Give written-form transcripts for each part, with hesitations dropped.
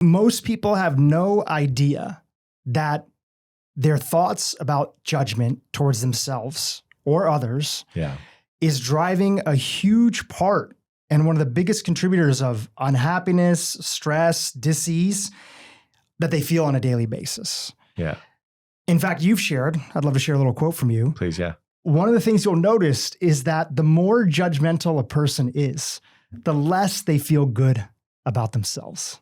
Most people have no idea that their thoughts about judgment towards themselves or others is driving a huge part and one of the biggest contributors of unhappiness, stress, dis-ease that they feel on a daily basis. Yeah. In fact, you've shared, I'd love to share a little quote from you. Please, yeah. One of the things you'll notice is that the more judgmental a person is, the less they feel good about themselves.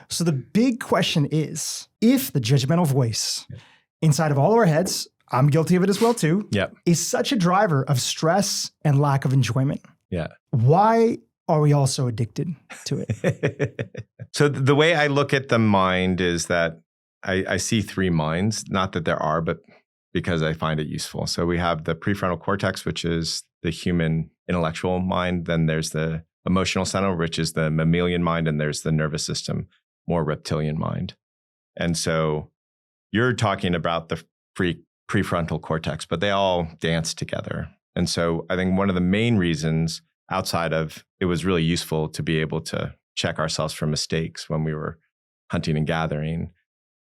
So the big question is, if the judgmental voice inside of all of our heads, I'm guilty of it as well too, is such a driver of stress and lack of enjoyment. Yeah. Why are we all so addicted to it? So the way I look at the mind is that I see three minds, not that there are, but because I find it useful. So we have the prefrontal cortex, which is the human intellectual mind. Then there's the emotional center, which is the mammalian mind. And there's the nervous system, more reptilian mind. And so you're talking about the prefrontal cortex, but they all dance together. And so I think one of the main reasons outside of it was really useful to be able to check ourselves for mistakes when we were hunting and gathering.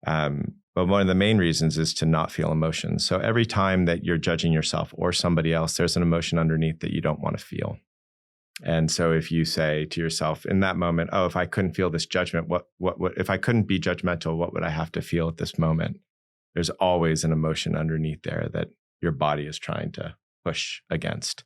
But one of the main reasons is to not feel emotions. So every time that you're judging yourself or somebody else, there's an emotion underneath that you don't want to feel. And so if you say to yourself in that moment, oh, if I couldn't feel this judgment, what if I couldn't be judgmental, what would I have to feel at this moment? There's always an emotion underneath there that your body is trying to push against.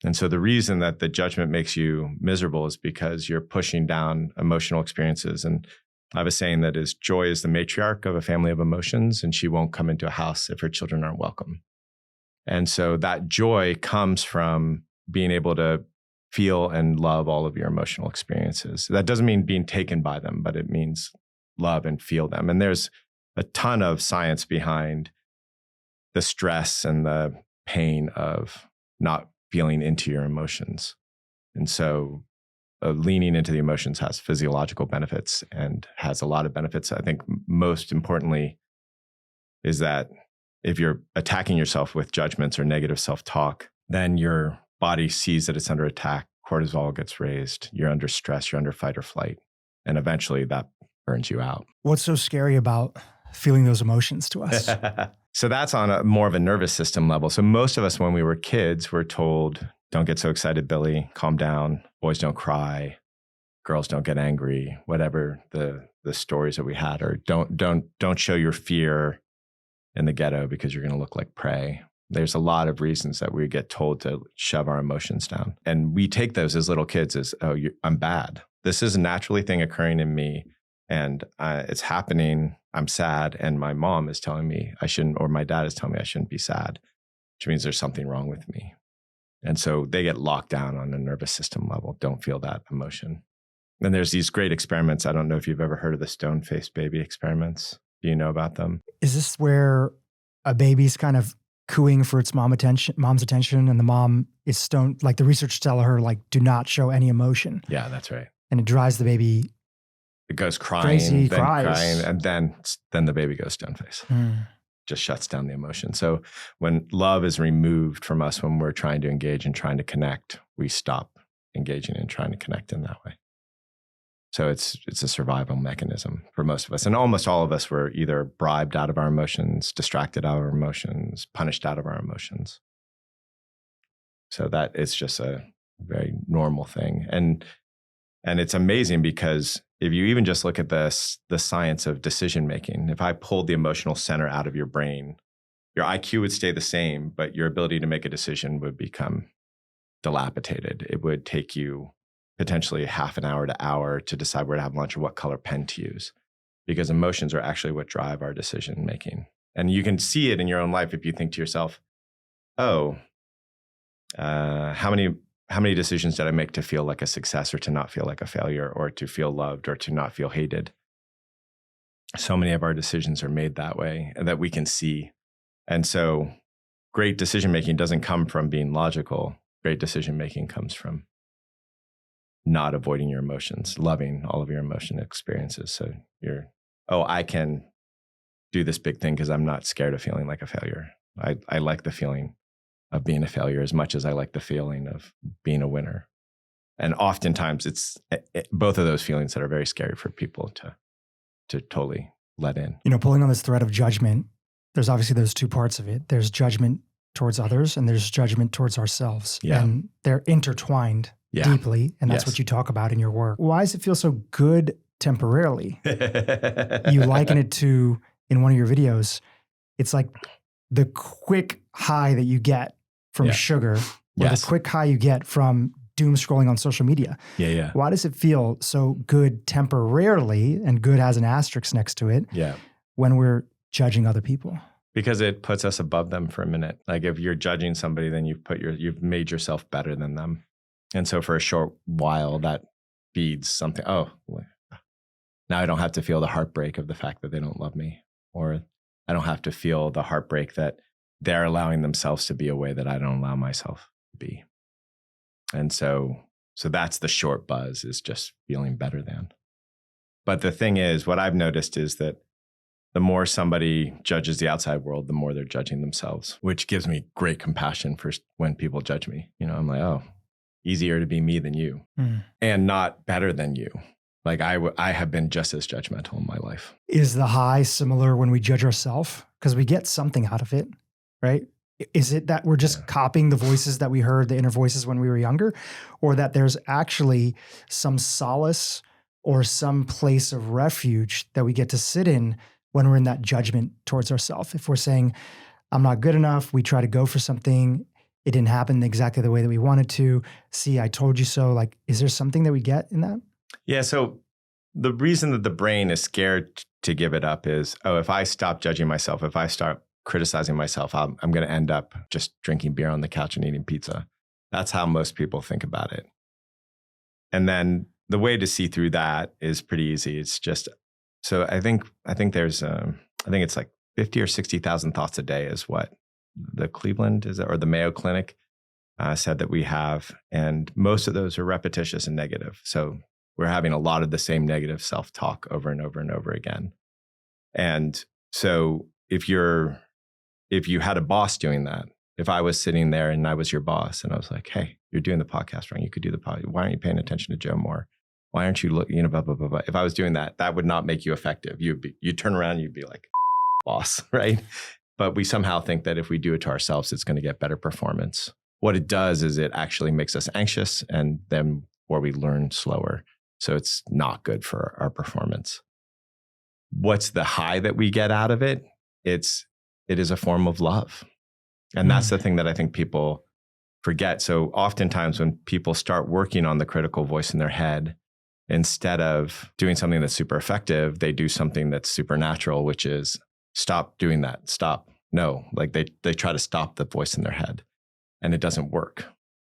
And so the reason that the judgment makes you miserable is because you're pushing down emotional experiences. And I have a saying that is, joy is the matriarch of a family of emotions, and she won't come into a house if her children aren't welcome. And so that joy comes from being able to feel and love all of your emotional experiences. That doesn't mean being taken by them, but it means love and feel them. And there's a ton of science behind the stress and the pain of not feeling into your emotions. And so leaning into the emotions has physiological benefits and has a lot of benefits. I think most importantly is that if you're attacking yourself with judgments or negative self-talk, then your body sees that it's under attack. Cortisol gets raised. You're under stress. You're under fight or flight. And eventually that burns you out. What's so scary about feeling those emotions to us? So that's on a more of a nervous system level. So most of us, when we were kids, were told, don't get so excited, Billy, calm down. Boys don't cry. Girls don't get angry. Whatever the stories that we had, or don't show your fear in the ghetto because you're going to look like prey. There's a lot of reasons that we get told to shove our emotions down. And we take those as little kids as, oh, I'm bad. This is a naturally thing occurring in me. And it's happening. I'm sad. And my mom is telling me I shouldn't, or my dad is telling me I shouldn't be sad, which means there's something wrong with me. And so they get locked down on a nervous system level. Don't feel that emotion. And there's these great experiments. I don't know if you've ever heard of the stone-faced baby experiments. Do you know about them? Is this where a baby's kind of cooing for its mom's attention, and the mom is stoned? Like the research tell her, like, do not show any emotion. Yeah, that's right. And it drives the baby. It goes crying, crazy, then cries. crying, and then the baby goes stone-faced. Just shuts down the emotion. So when love is removed from us, when we're trying to engage and trying to connect, we stop engaging and trying to connect in that way. So it's a survival mechanism for most of us. And almost all of us were either bribed out of our emotions, distracted out of our emotions, punished out of our emotions. So that is just a very normal thing. And it's amazing because if you even just look at the science of decision making, if I pulled the emotional center out of your brain, your IQ would stay the same, but your ability to make a decision would become dilapidated. It would take you potentially half an hour to hour to decide where to have lunch or what color pen to use, because emotions are actually what drive our decision making. And you can see it in your own life if you think to yourself, oh, how many decisions did I make to feel like a success or to not feel like a failure or to feel loved or to not feel hated? So many of our decisions are made that way and that we can see. And so great decision-making doesn't come from being logical. Great decision-making comes from not avoiding your emotions, loving all of your emotion experiences. So I can do this big thing because I'm not scared of feeling like a failure. I like the feeling of being a failure as much as I like the feeling of being a winner. And oftentimes it's both of those feelings that are very scary for people to to totally let in. Pulling on this thread of judgment, there's obviously those two parts of it. There's judgment towards others and there's judgment towards ourselves. Yeah. And they're intertwined deeply. And that's what you talk about in your work. Why does it feel so good temporarily? You liken it to, in one of your videos, it's like the quick high that you get from sugar or the quick high you get from doom scrolling on social media. Yeah. Why does it feel so good temporarily, and good has an asterisk next to it, when we're judging other people? Because it puts us above them for a minute. Like if you're judging somebody, then you've made yourself better than them. And so for a short while, that feeds something. Oh, now I don't have to feel the heartbreak of the fact that they don't love me, or I don't have to feel the heartbreak that they're allowing themselves to be a way that I don't allow myself to be. And so that's the short buzz, is just feeling better than. But the thing is, what I've noticed is that the more somebody judges the outside world, the more they're judging themselves, which gives me great compassion for when people judge me. I'm like, oh, easier to be me than you, and not better than you. Like I have been just as judgmental in my life. Is the high similar when we judge ourselves? Because we get something out of it, right? Is it that we're just copying the voices that we heard, the inner voices when we were younger, or that there's actually some solace or some place of refuge that we get to sit in when we're in that judgment towards ourselves? If we're saying, I'm not good enough, we try to go for something, it didn't happen exactly the way that we wanted to. See, I told you so. Like, is there something that we get in that? Yeah. So the reason that the brain is scared to give it up is, if I stop judging myself, if I start criticizing myself, I'm going to end up just drinking beer on the couch and eating pizza. That's how most people think about it. And then the way to see through that is pretty easy. It's just, so I think there's, I think it's like 50 or 60,000 thoughts a day is what the Cleveland or the Mayo Clinic said that we have. And most of those are repetitious and negative. So we're having a lot of the same negative self-talk over and over and over again. And so if you had a boss doing that, if I was sitting there and I was your boss and I was like, hey, you're doing the podcast wrong. You could do the podcast. Why aren't you paying attention to Joe more? Why aren't you looking, blah, blah, blah, blah. If I was doing that, that would not make you effective. You'd turn around and you'd be like, boss, right? But we somehow think that if we do it to ourselves, it's going to get better performance. What it does is it actually makes us anxious, and then or we learn slower. So it's not good for our performance. What's the high that we get out of it? It is a form of love. And that's the thing that I think people forget. So oftentimes when people start working on the critical voice in their head, instead of doing something that's super effective, they do something that's supernatural, which is stop doing that. Stop. No, like they try to stop the voice in their head, and it doesn't work.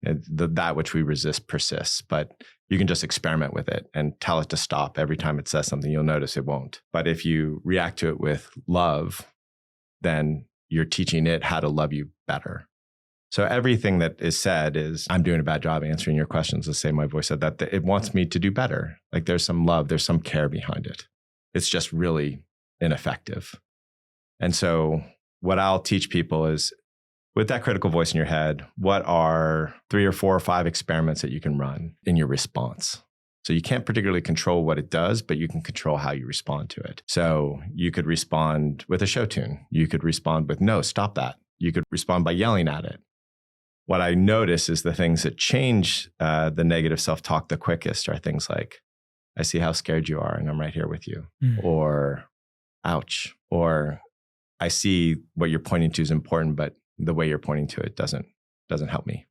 That which we resist persists, but you can just experiment with it and tell it to stop. Every time it says something, you'll notice it won't. But if you react to it with love, then you're teaching it how to love you better. So everything that is said is, I'm doing a bad job answering your questions. Let's say my voice said that it wants me to do better. Like there's some love, there's some care behind it. It's just really ineffective. And so what I'll teach people is, with that critical voice in your head, what are 3 or 4 or 5 experiments that you can run in your response? So you can't particularly control what it does, but you can control how you respond to it. So you could respond with a show tune. You could respond with, no, stop that. You could respond by yelling at it. What I notice is the things that change the negative self-talk the quickest are things like, I see how scared you are and I'm right here with you. Or, ouch. Or, I see what you're pointing to is important, but the way you're pointing to it doesn't help me.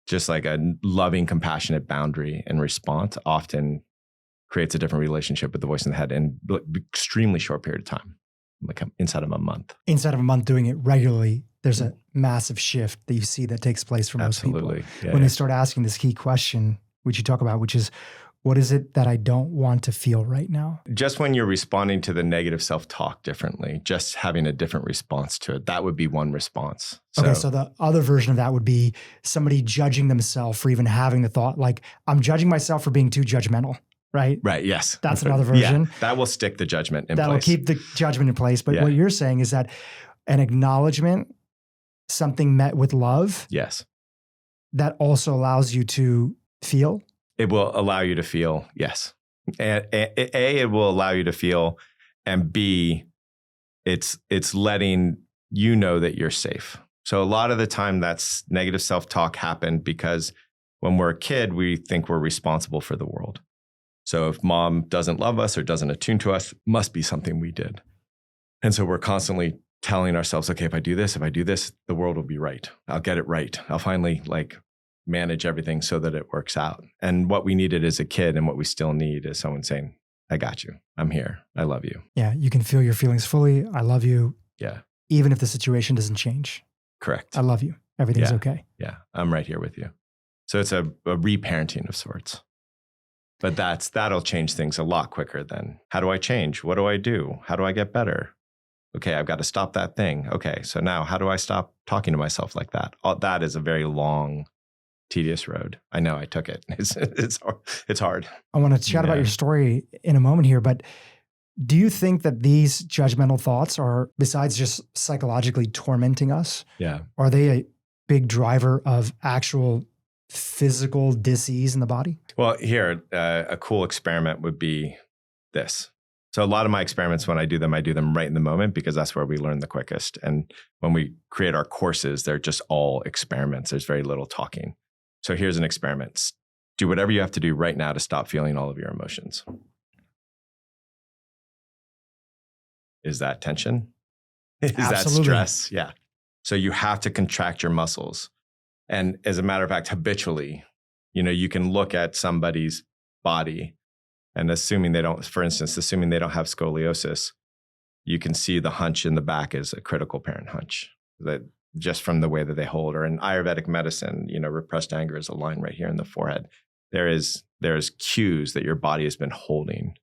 Just like a loving, compassionate boundary and response often creates a different relationship with the voice in the head in extremely short period of time, like inside of a month. Inside of a month doing it regularly, there's a massive shift that you see that takes place for most people. Yeah, when they start asking this key question, which you talk about, which is, what is it that I don't want to feel right now? Just when you're responding to the negative self-talk differently, just having a different response to it, that would be one response. Okay, so the other version of that would be somebody judging themselves for even having the thought, like, I'm judging myself for being too judgmental, right? Right, yes. That's another version. Yeah, that will stick the judgment in place. That'll keep the judgment in place. But what you're saying is that an acknowledgement, something met with love, yes, that also allows you to feel. It will allow you to feel, yes. And A, it will allow you to feel, and B, it's letting you know that you're safe. So a lot of the time that's negative self-talk happened because when we're a kid, we think we're responsible for the world. So if mom doesn't love us or doesn't attune to us, must be something we did. And so we're constantly telling ourselves, okay, if I do this, the world will be right. I'll get it right. I'll finally manage everything so that it works out. And what we needed as a kid and what we still need is someone saying, I got you. I'm here. I love you. Yeah. You can feel your feelings fully. I love you. Yeah. Even if the situation doesn't change. Correct. I love you. Everything's okay. Yeah. I'm right here with you. So it's a reparenting of sorts. But that'll change things a lot quicker than how do I change? What do I do? How do I get better? Okay, I've got to stop that thing. Okay, so now how do I stop talking to myself like that? All that is a very long, tedious road. I know I took it. It's hard. I want to chat about your story in a moment here, but do you think that these judgmental thoughts are, besides just psychologically tormenting us, are they a big driver of actual physical dis-ease in the body? Well, here, a cool experiment would be this. So a lot of my experiments, when I do them right in the moment because that's where we learn the quickest. And when we create our courses, they're just all experiments. There's very little talking. So here's an experiment. Do whatever you have to do right now to stop feeling all of your emotions. Is that tension? Is Absolutely. that stress? Yeah. So you have to contract your muscles. And as a matter of fact, habitually, you can look at somebody's body and assuming they don't have scoliosis, you can see the hunch in the back is a critical parent hunch, that just from the way that they hold. Or in Ayurvedic medicine, repressed anger is a line right here in the forehead. There's cues that your body has been holding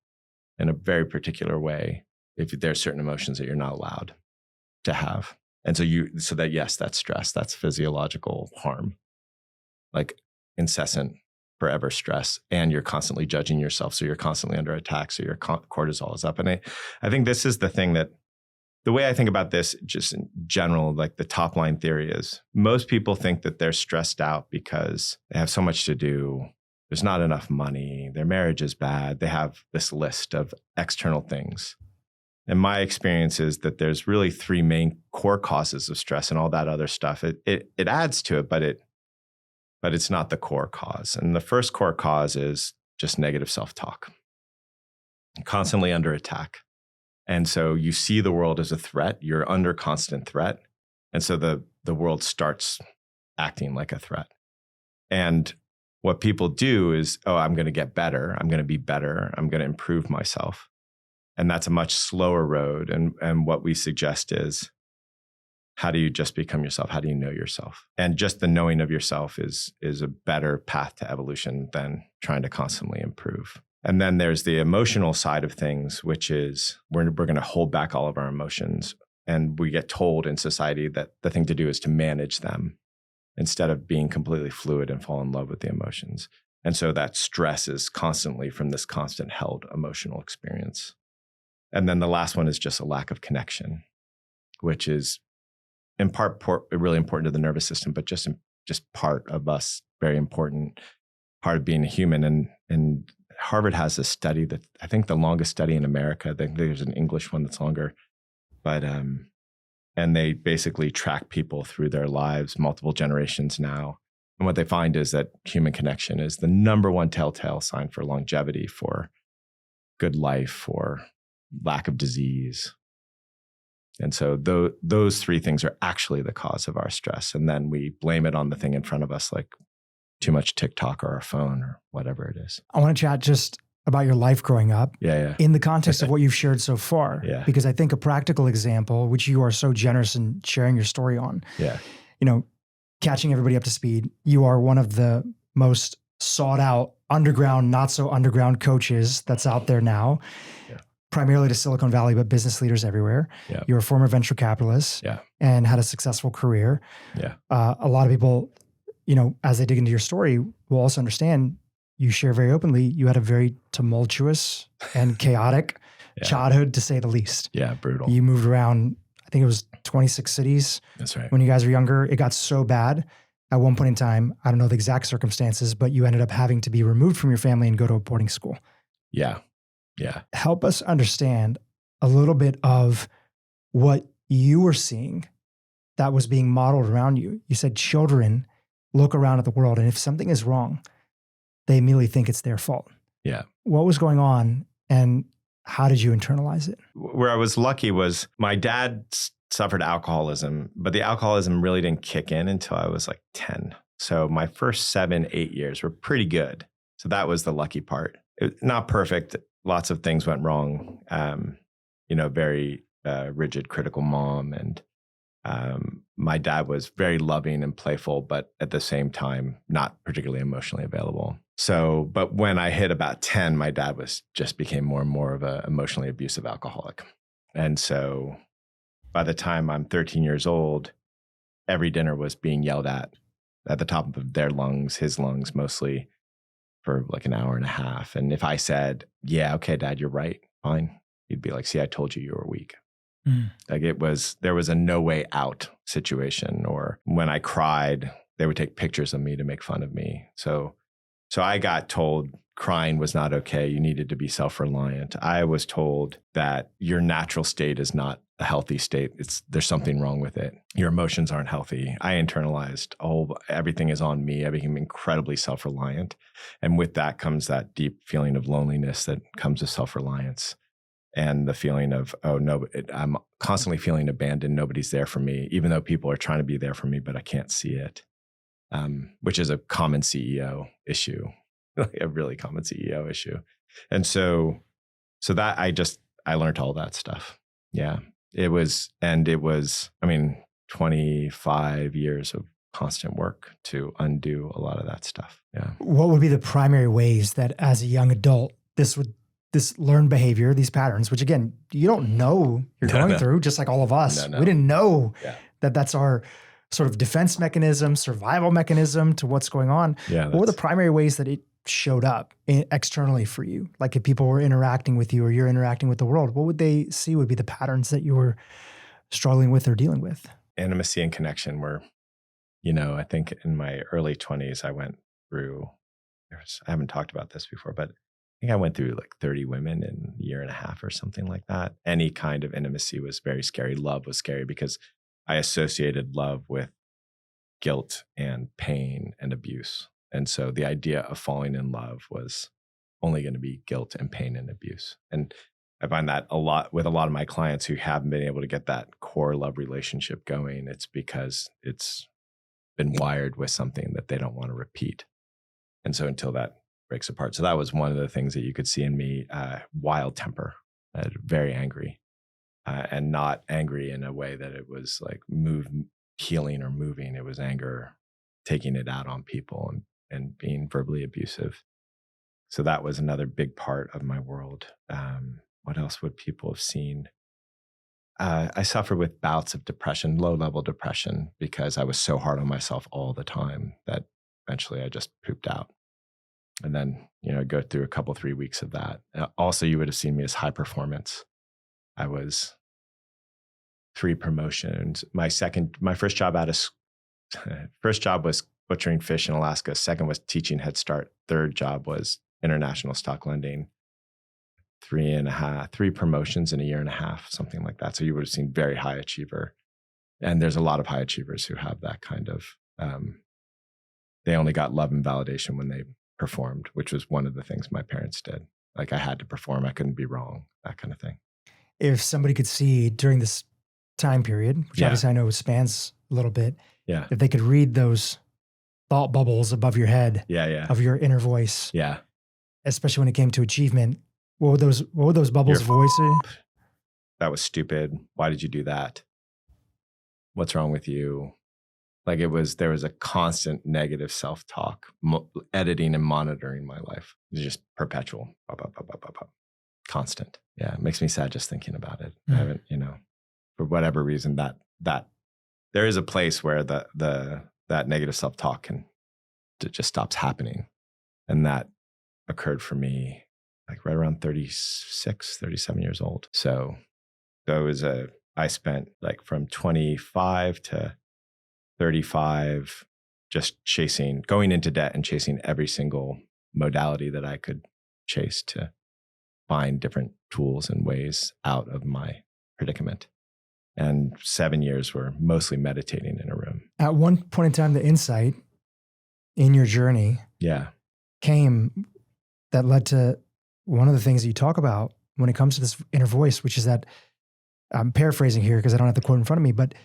in a very particular way if there's certain emotions that you're not allowed to have. And so that's stress, that's physiological harm, like incessant, forever stress, and you're constantly judging yourself. So you're constantly under attack. So your cortisol is up. And I think this is the thing that, the way I think about this, just in general, like the top line theory is most people think that they're stressed out because they have so much to do. There's not enough money. Their marriage is bad. They have this list of external things. And my experience is that there's really three main core causes of stress, and all that other stuff. It adds to it, but it's not the core cause. And the first core cause is just negative self-talk, constantly under attack. And so you see the world as a threat. You're under constant threat. And so the world starts acting like a threat. And what people do is, I'm going to get better. I'm going to be better. I'm going to improve myself. And that's a much slower road. And what we suggest is, how do you just become yourself? How do you know yourself? And just the knowing of yourself is a better path to evolution than trying to constantly improve. And then there's the emotional side of things, which is we're going to hold back all of our emotions. And we get told in society that the thing to do is to manage them instead of being completely fluid and fall in love with the emotions. And so that stress is constantly from this constant held emotional experience. And then the last one is just a lack of connection, which is in part really important to the nervous system, but just part of us, very important part of being a human. And Harvard has a study that I think the longest study in America. I think there's an English one that's longer, but and they basically track people through their lives, multiple generations now. And what they find is that human connection is the number one telltale sign for longevity, for good life, for lack of disease. And so those three things are actually the cause of our stress. And then we blame it on the thing in front of us, like too much TikTok or our phone or whatever it is. I want to chat just about your life growing up in the context of what you've shared so far. Yeah. Because I think a practical example, which you are so generous in sharing your story on, catching everybody up to speed, you are one of the most sought out underground, not so underground coaches that's out there now. Yeah. Primarily to Silicon Valley, but business leaders everywhere. Yeah. You're a former venture capitalist and had a successful career. Yeah. A lot of people, as they dig into your story, will also understand you share very openly, you had a very tumultuous and chaotic childhood, to say the least. Yeah, brutal. You moved around, I think it was 26 cities. That's right. When you guys were younger. It got so bad at one point in time, I don't know the exact circumstances, but you ended up having to be removed from your family and go to a boarding school. Yeah. Yeah. Help us understand a little bit of what you were seeing that was being modeled around you. You said children look around at the world, and if something is wrong, they immediately think it's their fault. Yeah. What was going on, and how did you internalize it? Where I was lucky was my dad suffered alcoholism, but the alcoholism really didn't kick in until I was like 10. So my first 7-8 years were pretty good. So that was the lucky part. Not perfect. Lots of things went wrong. Very rigid, critical mom. And my dad was very loving and playful, but at the same time, not particularly emotionally available. So, but when I hit about 10, my dad just became more and more of an emotionally abusive alcoholic. And so by the time I'm 13 years old, every dinner was being yelled at the top of their lungs, his lungs mostly, for like an hour and a half. And if I said, yeah, okay, Dad, you're right, fine, he'd be like, see, I told you were weak. Like there was a no way out situation. Or when I cried, they would take pictures of me to make fun of me. So I got told crying was not okay. You needed to be self-reliant. I was told that your natural state is not a healthy state. There's something wrong with it. Your emotions aren't healthy. I internalized, everything is on me. I became incredibly self-reliant. And with that comes that deep feeling of loneliness that comes with self-reliance. And the feeling of, I'm constantly feeling abandoned. Nobody's there for me, even though people are trying to be there for me, but I can't see it, which is a common CEO issue, a really common CEO issue. And so that I learned all that stuff. Yeah. It was 25 years of constant work to undo a lot of that stuff. Yeah. What would be the primary ways that as a young adult, this learned behavior, these patterns, which again, you don't know you're going through, just like all of us. We didn't know that that's our sort of defense mechanism, survival mechanism to what's going on. Yeah, what were the primary ways that it showed up externally for you? Like if people were interacting with you or you're interacting with the world, what would they see would be the patterns that you were struggling with or dealing with? Intimacy and connection were, I think in my early 20s, I went through, I haven't talked about this before, but I think I went through like 30 women in a year and a half or something like that. Any kind of intimacy was very scary. Love was scary because I associated love with guilt and pain and abuse. And so the idea of falling in love was only going to be guilt and pain and abuse. And I find that a lot with a lot of my clients who haven't been able to get that core love relationship going. It's because it's been wired with something that they don't want to repeat. And so until that breaks apart. So that was one of the things that you could see in me, wild temper, very angry, and not angry in a way that it was like healing or moving. It was anger, taking it out on people and being verbally abusive. So that was another big part of my world. What else would people have seen? I suffered with bouts of depression, low-level depression, because I was so hard on myself all the time that eventually I just pooped out. And then, go through 3 weeks of that. Also, you would have seen me as high performance. I was 3 promotions. My first job was butchering fish in Alaska. Second was teaching Head Start. Third job was international stock lending. 3 promotions in a year and a half, something like that. So you would have seen very high achiever. And there's a lot of high achievers who have that kind of, they only got love and validation when they performed, which was one of the things my parents did. Like I had to perform. I couldn't be wrong, that kind of thing. If somebody could see during this time period, which obviously I know spans a little bit, if they could read those thought bubbles above your head of your inner voice, especially when it came to achievement, what would those bubbles voice? That was stupid. Why did you do that? What's wrong with you? Like there was a constant negative self-talk, editing and monitoring my life. It was just perpetual, constant. Yeah, it makes me sad just thinking about it. I haven't, for whatever reason, that there is a place where that negative self-talk just stops happening. And that occurred for me like right around 36, 37 years old. So I spent like from 25 to 35 just going into debt and chasing every single modality that I could chase to find different tools and ways out of my predicament. And 7 years were mostly meditating in a room. At one point in time, the insight in your journey came that led to one of the things that you talk about when it comes to this inner voice, which is that, I'm paraphrasing here because I don't have the quote in front of me, but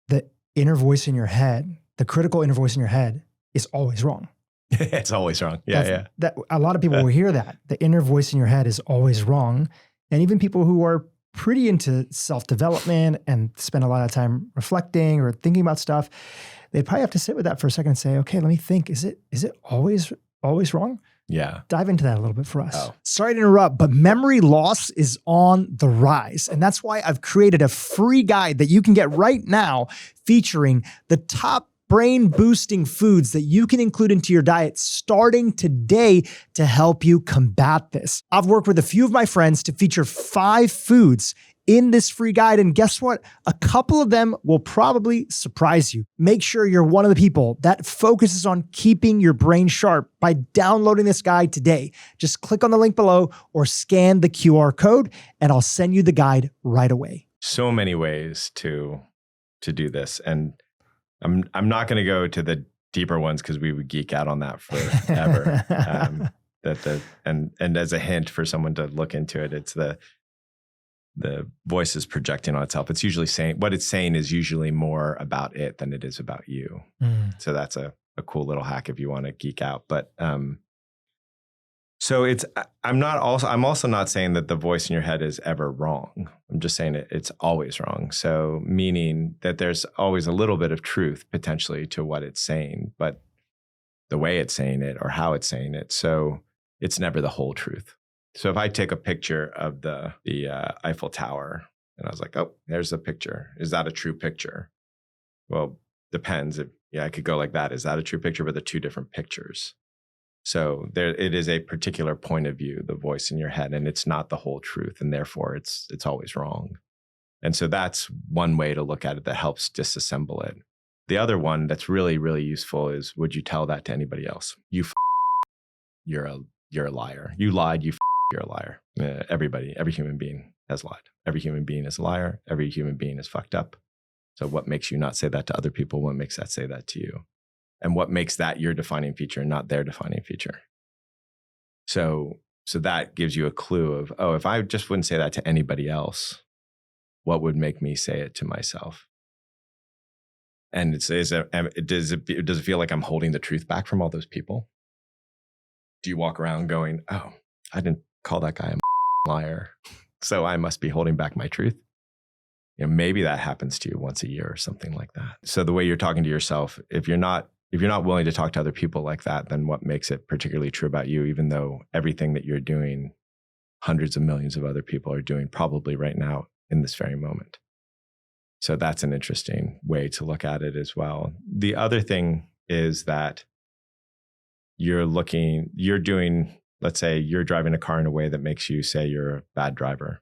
the inner voice in your head, the critical inner voice in your head is always wrong. It's always wrong. Yeah. That a lot of people will hear that. The inner voice in your head is always wrong. And even people who are pretty into self-development and spend a lot of time reflecting or thinking about stuff, they'd probably have to sit with that for a second and say, okay, let me think. Is it always wrong? Yeah. Dive into that a little bit for us. Oh. Sorry to interrupt, but memory loss is on the rise. And that's why I've created a free guide that you can get right now featuring the top brain boosting foods that you can include into your diet starting today to help you combat this. I've worked with a few of my friends to feature 5 foods in this free guide. And guess what? A couple of them will probably surprise you. Make sure you're one of the people that focuses on keeping your brain sharp by downloading this guide today. Just click on the link below or scan the QR code and I'll send you the guide right away. So many ways to do this. And I'm not going to go to the deeper ones because we would geek out on that forever. And as a hint for someone to look into it, it's the voice is projecting on itself. It's usually saying, what it's saying is usually more about it than it is about you. So that's a cool little hack if you want to geek out. But so I'm also not saying that the voice in your head is ever wrong. I'm just saying it's always wrong. So meaning that there's always a little bit of truth potentially to what it's saying, but the way it's saying it or how it's saying it. So it's never the whole truth. So if I take a picture of the Eiffel Tower and I was like, oh, there's a picture. Is that a true picture? Well, depends. I could go like that. Is that a true picture? But they're 2 different pictures. So it is a particular point of view, the voice in your head, and it's not the whole truth. And therefore it's always wrong. And so that's one way to look at it that helps disassemble it. The other one that's really, really useful is, would you tell that to anybody else? You're a liar. You lied. You're a liar. Every human being has lied. Every human being is a liar. Every human being is fucked up. So what makes you not say that to other people? What makes that say that to you? And what makes that your defining feature, not their defining feature? So that gives you a clue of, oh, if I just wouldn't say that to anybody else, what would make me say it to myself? And does it feel like I'm holding the truth back from all those people? Do you walk around going, oh, I didn't call that guy a liar, so I must be holding back my truth? Maybe that happens to you once a year or something like that. So the way you're talking to yourself, if you're not willing to talk to other people like that, then what makes it particularly true about you, even though everything that you're doing, hundreds of millions of other people are doing probably right now in this very moment. So that's an interesting way to look at it as well. The other thing is that let's say you're driving a car in a way that makes you say you're a bad driver.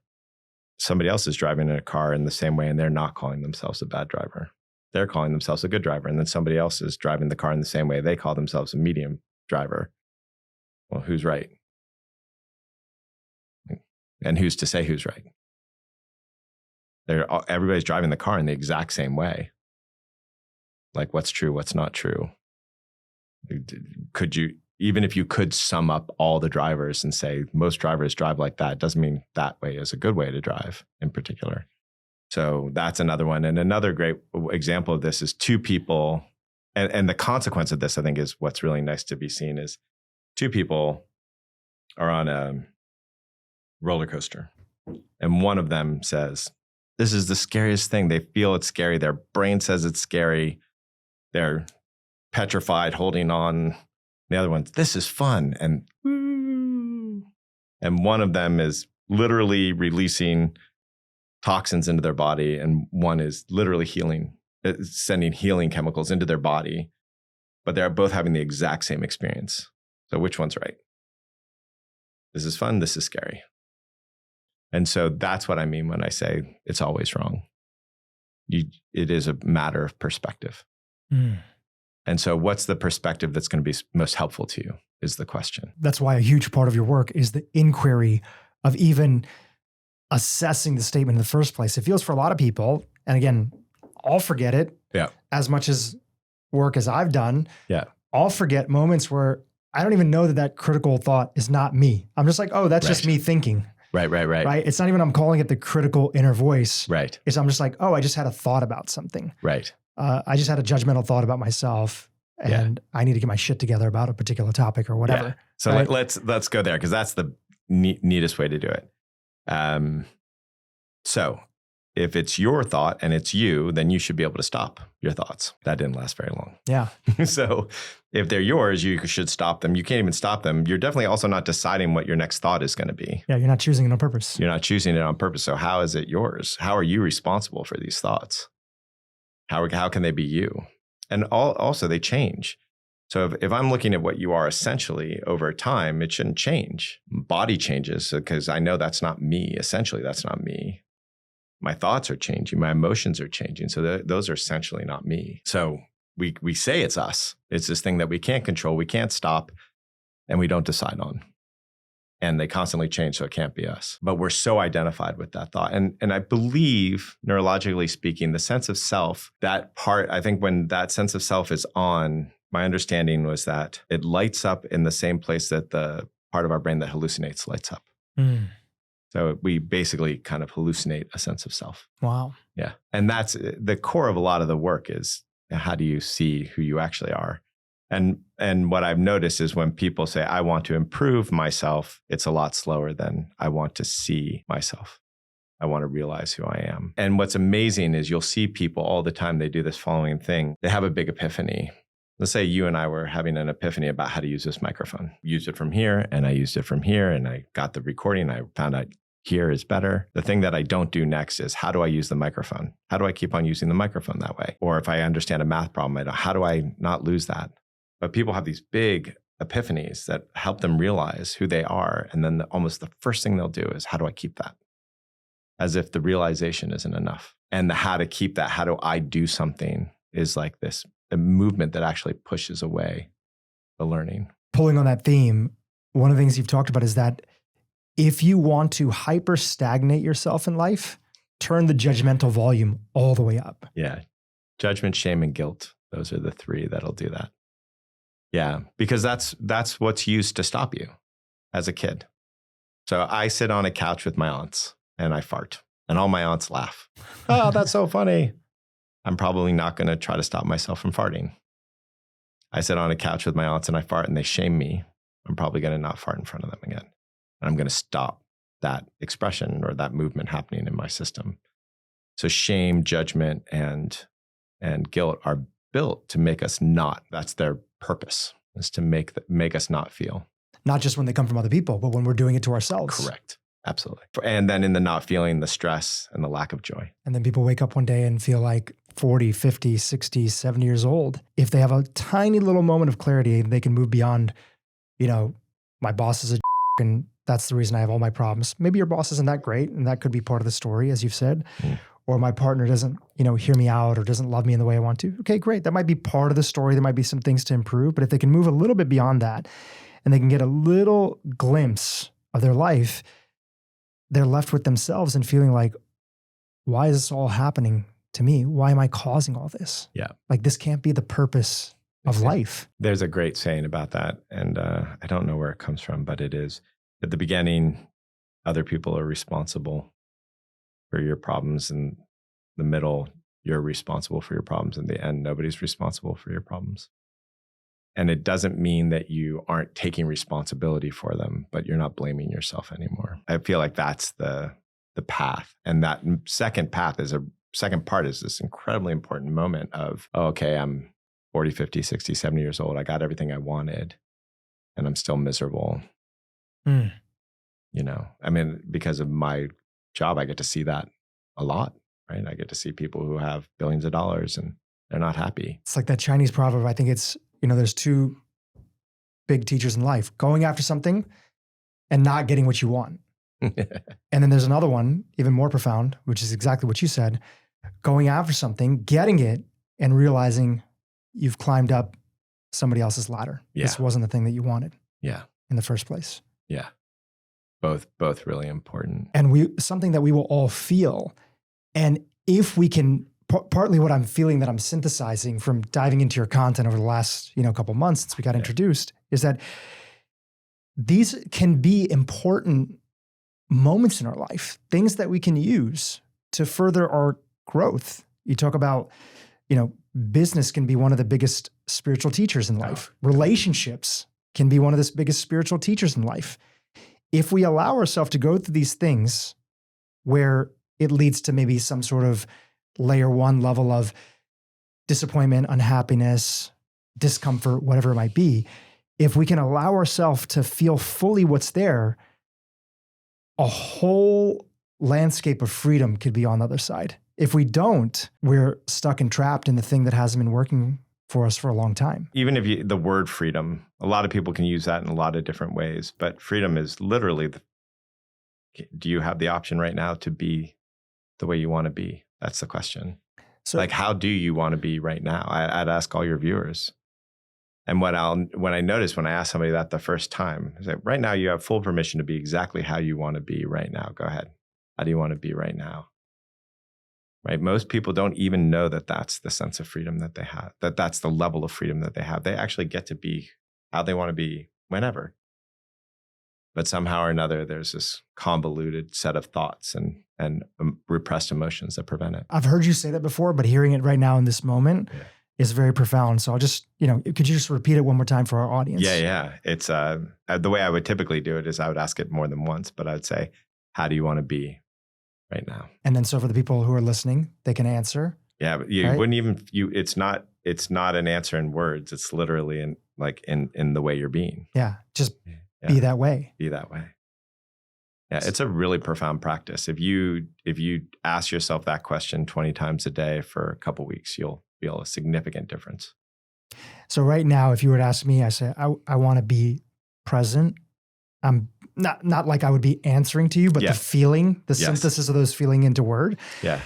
Somebody else is driving in a car in the same way and they're not calling themselves a bad driver. They're calling themselves a good driver. And then somebody else is driving the car in the same way. They call themselves a medium driver. Well, who's right? And who's to say who's right? Everybody's driving the car in the exact same way. Like, what's true, what's not true? Even if you could sum up all the drivers and say most drivers drive like that, doesn't mean that way is a good way to drive in particular. So that's another one. And another great example of this is 2 people. And the consequence of this, I think, is what's really nice to be seen is 2 people are on a roller coaster. And one of them says, this is the scariest thing. They feel it's scary. Their brain says it's scary. They're petrified, holding on. The other one's, this is fun. And one of them is literally releasing toxins into their body. And one is literally sending healing chemicals into their body. But they're both having the exact same experience. So which one's right? This is fun. This is scary. And so that's what I mean when I say it's always wrong. It is a matter of perspective. And so what's the perspective that's going to be most helpful to you is the question. That's why a huge part of your work is the inquiry of even assessing the statement in the first place. It feels for a lot of people, and again, I'll forget it as much as work as I've done. Yeah. I'll forget moments where I don't even know that critical thought is not me. I'm just like, oh, that's just me thinking. Right. Right. It's not even I'm calling it the critical inner voice. Right. It's I'm just like, oh, I just had a thought about something. Right. I just had a judgmental thought about myself, and I need to get my shit together about a particular topic or whatever. Yeah. So right? let's go there, because that's the neatest way to do it. So if it's your thought and it's you, then you should be able to stop your thoughts. That didn't last very long. Yeah. So if they're yours, you should stop them. You can't even stop them. You're definitely also not deciding what your next thought is going to be. Yeah, you're not choosing it on purpose. You're not choosing it on purpose. So how is it yours? How are you responsible for these thoughts? How can they be you? And also they change. So if I'm looking at what you are essentially over time, it shouldn't change. Body changes because I know that's not me. Essentially, that's not me. My thoughts are changing. My emotions are changing. So those are essentially not me. So we say it's us. It's this thing that we can't control, we can't stop, and we don't decide on. And they constantly change, so it can't be us. But we're so identified with that thought. And I believe, neurologically speaking, the sense of self, that part, I think when that sense of self is on, my understanding was that it lights up in the same place that the part of our brain that hallucinates lights up. Mm. So we basically kind of hallucinate a sense of self. Wow. Yeah. And that's the core of a lot of the work is how do you see who you actually are? And what I've noticed is when people say, I want to improve myself, it's a lot slower than I want to see myself. I want to realize who I am. And what's amazing is you'll see people all the time, they do this following thing. They have a big epiphany. Let's say you and I were having an epiphany about how to use this microphone. Used it from here, and I used it from here, and I got the recording. I found out here is better. The thing that I don't do next is how do I use the microphone? How do I keep on using the microphone that way? Or if I understand a math problem, how do I not lose that? But people have these big epiphanies that help them realize who they are. And then almost the first thing they'll do is, how do I keep that? As if the realization isn't enough. And the how to keep that, how do I do something is like this a movement that actually pushes away the learning. Pulling on that theme, one of the things you've talked about is that if you want to hyper stagnate yourself in life, turn the judgmental volume all the way up. Yeah. Judgment, shame, and guilt. Those are the three that'll do that. Yeah. Because that's what's used to stop you as a kid. So I sit on a couch with my aunts and I fart and all my aunts laugh. Oh, that's so funny. I'm probably not going to try to stop myself from farting. I sit on a couch with my aunts and I fart and they shame me. I'm probably going to not fart in front of them again. And I'm going to stop that expression or that movement happening in my system. So shame, judgment, and guilt are built to make us not. That's their purpose, is to make us not feel. Not just when they come from other people, but when we're doing it to ourselves. Correct. Absolutely. And then in the not feeling, the stress and the lack of joy. And then people wake up one day and feel like 40, 50, 60, 70 years old. If they have a tiny little moment of clarity, they can move beyond, my boss is a and that's the reason I have all my problems. Maybe your boss isn't that great, and that could be part of the story, as you've said. Or my partner doesn't, hear me out or doesn't love me in the way I want to. Okay, great. That might be part of the story. There might be some things to improve, but if they can move a little bit beyond that and they can get a little glimpse of their life, they're left with themselves and feeling like, why is this all happening to me? Why am I causing all this? Yeah. Like this can't be the purpose of life. There's a great saying about that. And I don't know where it comes from, but it is at the beginning, other people are responsible for your problems. In the middle, you're responsible for your problems. In the end, nobody's responsible for your problems. And it doesn't mean that you aren't taking responsibility for them, but you're not blaming yourself anymore. I feel like that's the path. And that second part is this incredibly important moment of, oh, okay, I'm 40, 50, 60, 70 years old. I got everything I wanted and I'm still miserable. Because of my job, I get to see that a lot, right? I get to see people who have billions of dollars and they're not happy. It's like that Chinese proverb. I think it's, there's two big teachers in life, going after something and not getting what you want. And then there's another one, even more profound, which is exactly what you said, going after something, getting it, and realizing you've climbed up somebody else's ladder. Yeah. This wasn't the thing that you wanted in the first place. Yeah. Both really important. And something that we will all feel. And if we can, partly what I'm feeling that I'm synthesizing from diving into your content over the last, couple months since we got introduced, is that these can be important moments in our life, things that we can use to further our growth. You talk about, business can be one of the biggest spiritual teachers in life. Relationships can be one of the biggest spiritual teachers in life. If we allow ourselves to go through these things where it leads to maybe some sort of layer one level of disappointment, unhappiness, discomfort, whatever it might be, if we can allow ourselves to feel fully what's there, a whole landscape of freedom could be on the other side. If we don't, we're stuck and trapped in the thing that hasn't been working for us for a long time. Even the word freedom, a lot of people can use that in a lot of different ways, but freedom is literally do you have the option right now to be the way you want to be? That's the question. So how do you want to be right now? I'd ask all your viewers. And when I notice when I ask somebody that the first time, I say, right now you have full permission to be exactly how you want to be right now. Go ahead. How do you want to be right now? Right? Most people don't even know that that's the sense of freedom that they have, that's the level of freedom that they have. They actually get to be how they want to be whenever. But somehow or another, there's this convoluted set of thoughts and repressed emotions that prevent it. I've heard you say that before, but hearing it right now in this moment is very profound. So I'll just, could you just repeat it one more time for our audience? Yeah. It's the way I would typically do it is I would ask it more than once, but I'd say, how do you want to be right now? And then so for the people who are listening, they can answer. Yeah, but you wouldn't even, it's not an answer in words. It's literally in the way you're being. Yeah, just be that way. Be that way. Yeah, it's a really profound practice. If you ask yourself that question 20 times a day for a couple of weeks, you'll feel a significant difference. So right now, if you were to ask me, I say, I want to be present. I'm not like I would be answering to you, but the feeling, the synthesis of those feeling into word. Yeah.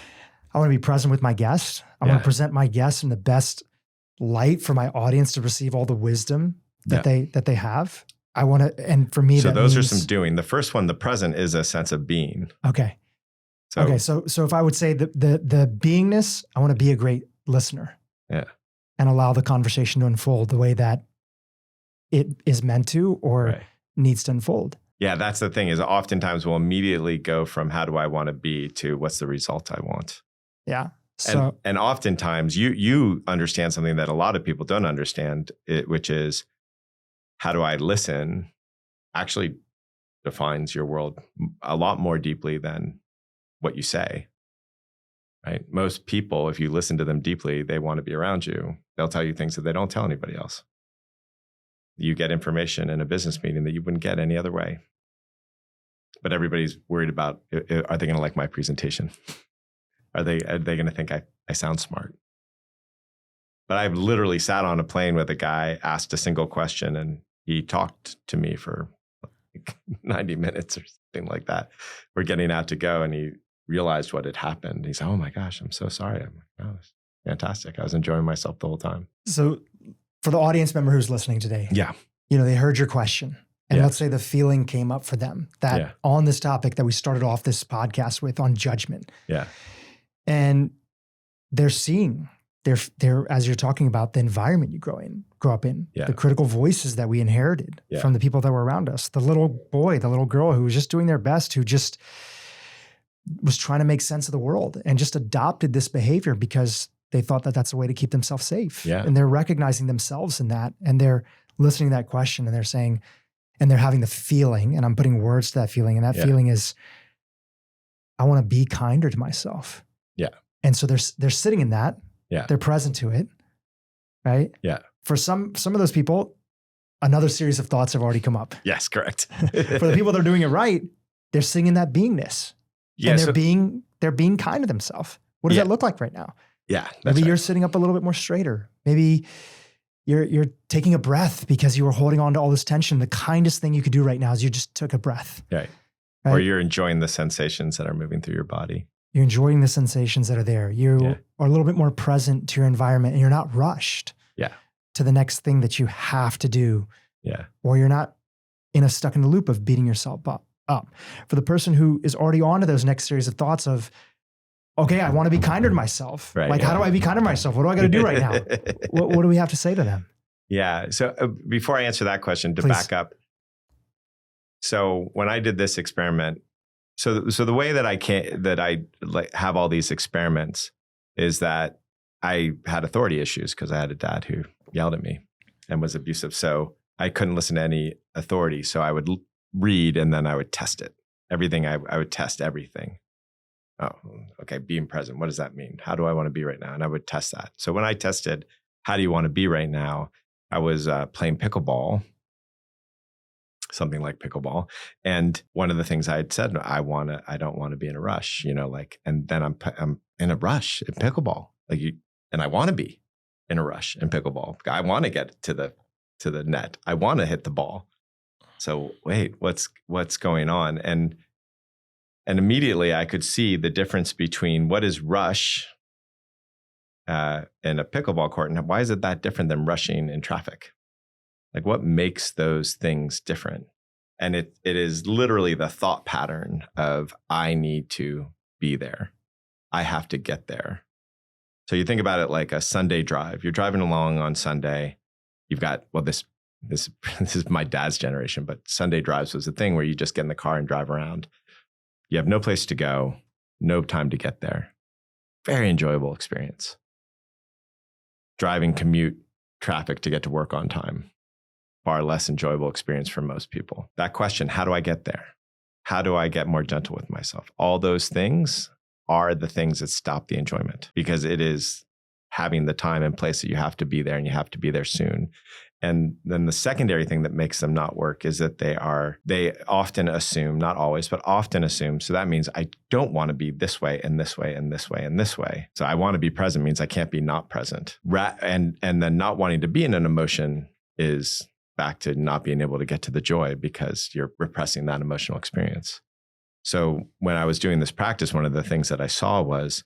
I want to be present with my guest. I want to present my guest in the best light for my audience to receive all the wisdom that they have. I want to, and for me, so those are some doing. The first one, the present, is a sense of being. Okay. So if I would say the beingness, I want to be a great listener. Yeah. And allow the conversation to unfold the way that it is meant to or needs to unfold. Yeah, that's the thing is oftentimes we'll immediately go from how do I want to be to what's the result I want. Yeah. So, and oftentimes you understand something that a lot of people don't understand, which is how do I listen actually defines your world a lot more deeply than what you say, right? Most people, if you listen to them deeply, they want to be around you. They'll tell you things that they don't tell anybody else. You get information in a business meeting that you wouldn't get any other way. But everybody's worried about, are they going to like my presentation? Are they going to think I sound smart? But I've literally sat on a plane with a guy, asked a single question, and he talked to me for like 90 minutes or something like that. We're getting out to go, and he realized what had happened. He said, "Oh my gosh, I'm so sorry." I'm like, "Oh, it's fantastic. I was enjoying myself the whole time." So for the audience member who's listening today, they heard your question. And let's say the feeling came up for them that on this topic that we started off this podcast with on judgment. Yeah. And they're seeing, they're as you're talking about the environment you grow up in, the critical voices that we inherited from the people that were around us, the little boy, the little girl who was just doing their best, who just was trying to make sense of the world and just adopted this behavior because they thought that that's a way to keep themselves safe. Yeah. And they're recognizing themselves in that. And they're listening to that question and they're saying, and they're having the feeling, and I'm putting words to that feeling. And that feeling is, I want to be kinder to myself. Yeah. And so they're sitting in that. Yeah. They're present to it. Right. Yeah. For some of those people, another series of thoughts have already come up. Yes, correct. For the people that are doing it right, they're sitting in that beingness. Yeah. And they're being kind to themselves. What does that look like right now? Yeah. Maybe you're sitting up a little bit more straighter. Maybe you're taking a breath because you were holding on to all this tension. The kindest thing you could do right now is you just took a breath. Right. Or you're enjoying the sensations that are moving through your body. You're enjoying the sensations that are there. You are a little bit more present to your environment and you're not rushed to the next thing that you have to do. Yeah. Or you're not stuck in a loop of beating yourself up up. For the person who is already on to those next series of thoughts of, okay, I want to be kinder to myself. Right, How do I be kinder to myself? What do I got to do right now? What do we have to say to them? Yeah. So before I answer that question, to Please. back up. So when I did this experiment, so the way that I have all these experiments is that I had authority issues because I had a dad who yelled at me and was abusive. So I couldn't listen to any authority. So I would read and then I would test it. Everything, I would test everything. Oh, okay. Being present. What does that mean? How do I want to be right now? And I would test that. So when I tested, how do you want to be right now? I was playing pickleball, something like pickleball. And one of the things I had said, I don't want to be in a rush, and then I'm in a rush in pickleball, and I want to be in a rush in pickleball. I want to get to the net. I want to hit the ball. So wait, what's going on? And immediately I could see the difference between what is rush in a pickleball court and why is it that different than rushing in traffic? Like what makes those things different? And it is literally the thought pattern of I need to be there. I have to get there. So you think about it like a Sunday drive. You're driving along on Sunday. You've got, this is my dad's generation, but Sunday drives was a thing where you just get in the car and drive around. You have no place to go, no time to get there. Very enjoyable experience. Driving, commute, traffic to get to work on time. Far less enjoyable experience for most people. That question, how do I get there? How do I get more gentle with myself? All those things are the things that stop the enjoyment because it is having the time and place that you have to be there and you have to be there soon. And then the secondary thing that makes them not work is that they often assume, not always, but often assume. So that means I don't want to be this way and this way and this way and this way. So I want to be present means I can't be not present. And then not wanting to be in an emotion is back to not being able to get to the joy because you're repressing that emotional experience. So when I was doing this practice, one of the things that I saw was,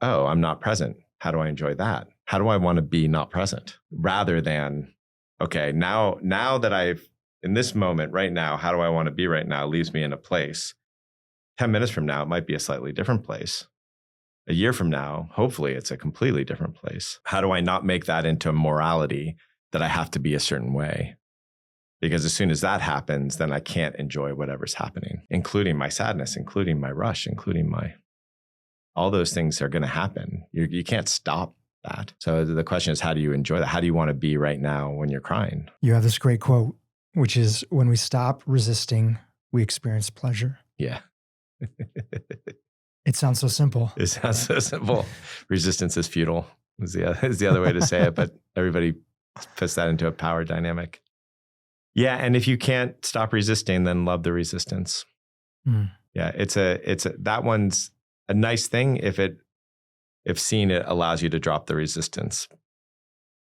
oh, I'm not present. How do I enjoy that? How do I want to be not present? Rather than, okay, now that in this moment right now, how do I want to be right now leaves me in a place. 10 minutes from now, it might be a slightly different place. A year from now, hopefully it's a completely different place. How do I not make that into a morality that I have to be a certain way? Because as soon as that happens, then I can't enjoy whatever's happening, including my sadness, including my rush, all those things are going to happen. You can't stop that. So the question is, how do you enjoy that? How do you want to be right now when you're crying? You have this great quote, which is, when we stop resisting, we experience pleasure. Yeah. It sounds so simple. It sounds so simple. Resistance is futile is the other way to say it, but everybody puts that into a power dynamic. Yeah. And if you can't stop resisting, then love the resistance. Yeah. That one's a nice thing if seeing it allows you to drop the resistance.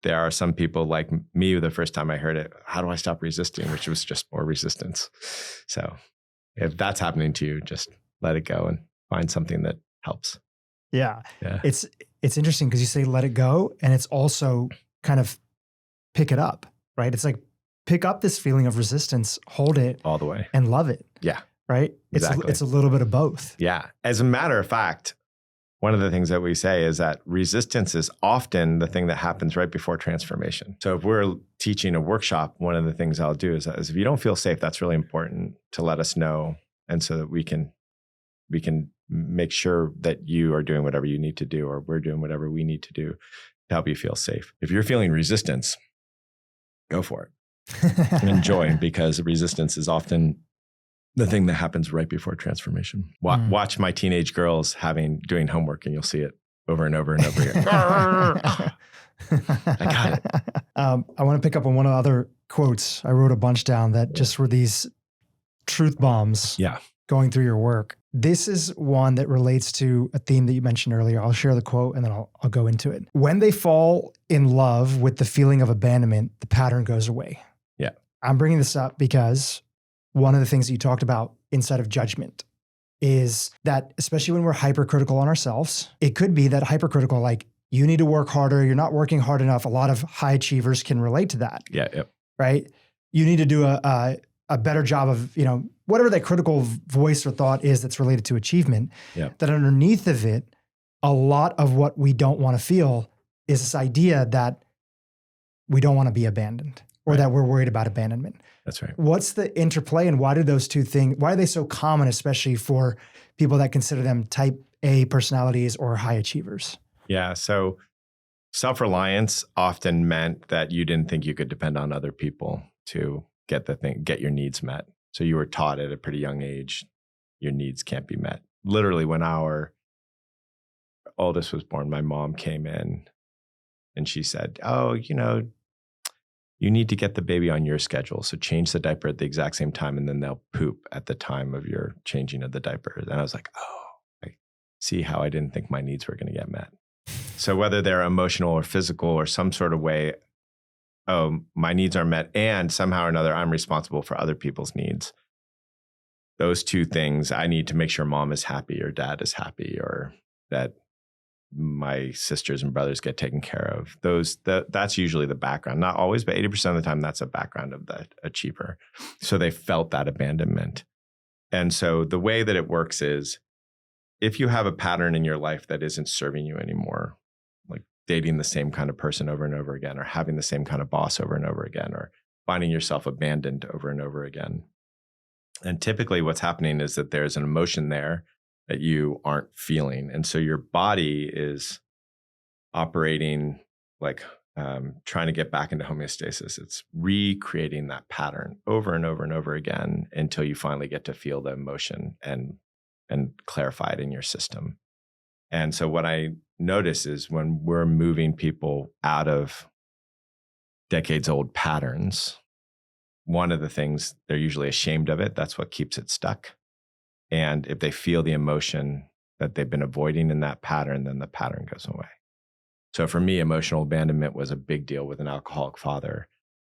There are some people like me, the first time I heard it, how do I stop resisting? Which was just more resistance. So if that's happening to you, just let it go and find something that helps. Yeah. It's interesting because you say let it go, and it's also kind of pick it up, right? It's like pick up this feeling of resistance, hold it all the way, and love it. Yeah. Right? Exactly. It's a little bit of both. Yeah. As a matter of fact, one of the things that we say is that resistance is often the thing that happens right before transformation. So if we're teaching a workshop, one of the things I'll do is if you don't feel safe, that's really important to let us know. And so that we can make sure that you are doing whatever you need to do, or we're doing whatever we need to do to help you feel safe. If you're feeling resistance, go for it and enjoy, because resistance is often the thing that happens right before transformation. Watch my teenage girls doing homework, and you'll see it over and over and over again. I got it. I want to pick up on one of the other quotes. I wrote a bunch down that just were these truth bombs going through your work. This is one that relates to a theme that you mentioned earlier. I'll share the quote and then I'll go into it. When they fall in love with the feeling of abandonment, the pattern goes away. Yeah. I'm bringing this up because one of the things that you talked about inside of judgment is that, especially when we're hypercritical on ourselves, it could be that hypercritical, like you need to work harder, you're not working hard enough. A lot of high achievers can relate to that. Yeah. Yep. Right? You need to do a better job of, whatever that critical voice or thought is that's related to achievement, that underneath of it, a lot of what we don't want to feel is this idea that we don't want to be abandoned or that we're worried about abandonment. That's right. What's the interplay and why do those two things, why are they so common, especially for people that consider them type A personalities or high achievers? Yeah. So self-reliance often meant that you didn't think you could depend on other people to get your needs met. So you were taught at a pretty young age, your needs can't be met. Literally when our oldest was born, my mom came in and she said, oh, you need to get the baby on your schedule. So change the diaper at the exact same time and then they'll poop at the time of your changing of the diaper. And I was like, oh, I see how I didn't think my needs were going to get met. So whether they're emotional or physical or some sort of way, oh, my needs are met and somehow or another, I'm responsible for other people's needs. Those two things, I need to make sure mom is happy or dad is happy or that my sisters and brothers get taken care of. That's usually the background. Not always, but 80% of the time, that's a background of the achiever. So they felt that abandonment. And so the way that it works is if you have a pattern in your life that isn't serving you anymore, like dating the same kind of person over and over again, or having the same kind of boss over and over again, or finding yourself abandoned over and over again. And typically what's happening is that there's an emotion there that you aren't feeling. And so your body is operating like trying to get back into homeostasis. It's recreating that pattern over and over and over again until you finally get to feel the emotion and clarify it in your system. And so what I notice is when we're moving people out of decades old patterns, one of the things, they're usually ashamed of it. That's what keeps it stuck. And if they feel the emotion that they've been avoiding in that pattern, then the pattern goes away. So for me, emotional abandonment was a big deal with an alcoholic father.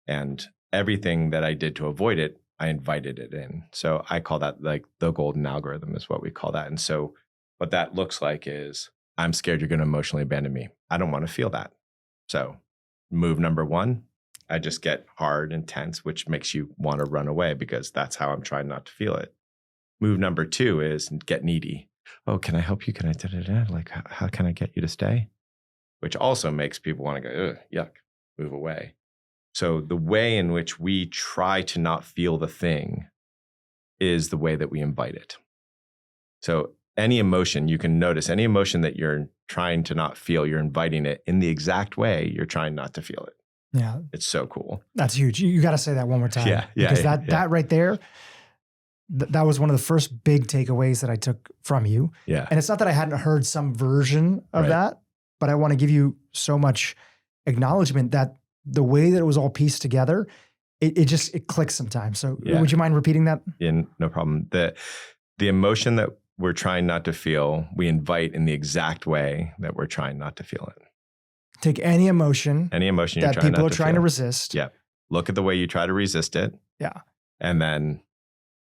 And everything that I did to avoid it, I invited it in. So I call that like the golden algorithm is what we call that. And so what that looks like is I'm scared you're going to emotionally abandon me. I don't want to feel that. So move number one, I just get hard and tense, which makes you want to run away because that's how I'm trying not to feel it. Move number two is get needy. Oh, can I help you? Can I da-da-da? Like, how can I get you to stay? Which also makes people want to go, ugh, yuck, move away. So the way in which we try to not feel the thing is the way that we invite it. So any emotion, you can notice any emotion that you're trying to not feel, you're inviting it in the exact way you're trying not to feel it. Yeah. It's so cool. That's huge. You got to say that one more time. Yeah. Because that right there, that was one of the first big takeaways that I took from you. Yeah. And it's not that I hadn't heard some version of that, but I want to give you so much acknowledgement that the way that it was all pieced together, it clicks sometimes. So would you mind repeating that? Yeah, no problem. The emotion that we're trying not to feel, we invite in the exact way that we're trying not to feel it. Take any emotion you're that trying people not are trying to resist. Yeah. Look at the way you try to resist it. Yeah. And then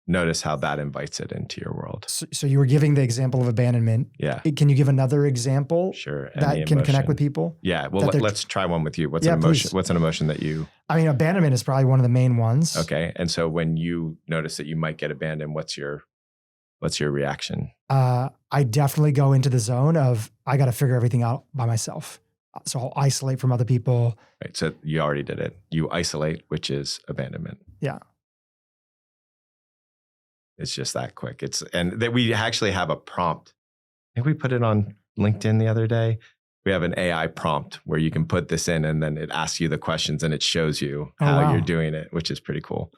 notice how that invites it into your world. So you were giving the example of abandonment. Yeah. Can you give another example that can connect with people? Yeah. Well, let's try one with you. What's an emotion? Please. What's an emotion that you... I mean, abandonment is probably one of the main ones. Okay. And so when you notice that you might get abandoned, what's your reaction? I definitely go into the zone of, I got to figure everything out by myself. So I'll isolate from other people. Right. So you already did it. You isolate, which is abandonment. Yeah. It's just that quick. And that we actually have a prompt. I think we put it on LinkedIn the other day. We have an AI prompt where you can put this in and then it asks you the questions and it shows you how you're doing it, which is pretty cool.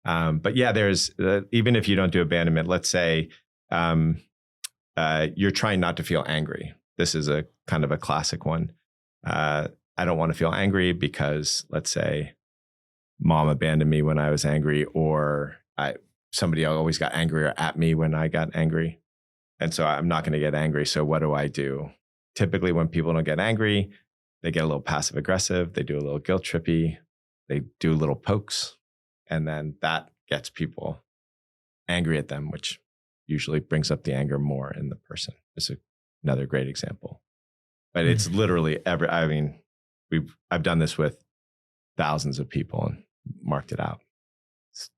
But yeah, there's, even if you don't do abandonment, let's say you're trying not to feel angry. This is a kind of a classic one. I don't want to feel angry because, let's say, mom abandoned me when I was angry, or somebody always got angrier at me when I got angry. And so I'm not going to get angry. So what do? Typically, when people don't get angry, they get a little passive aggressive. They do a little guilt trippy. They do little pokes. And then that gets people angry at them, which usually brings up the anger more in the person. It's another great example. But it's literally I've done this with thousands of people and marked it out.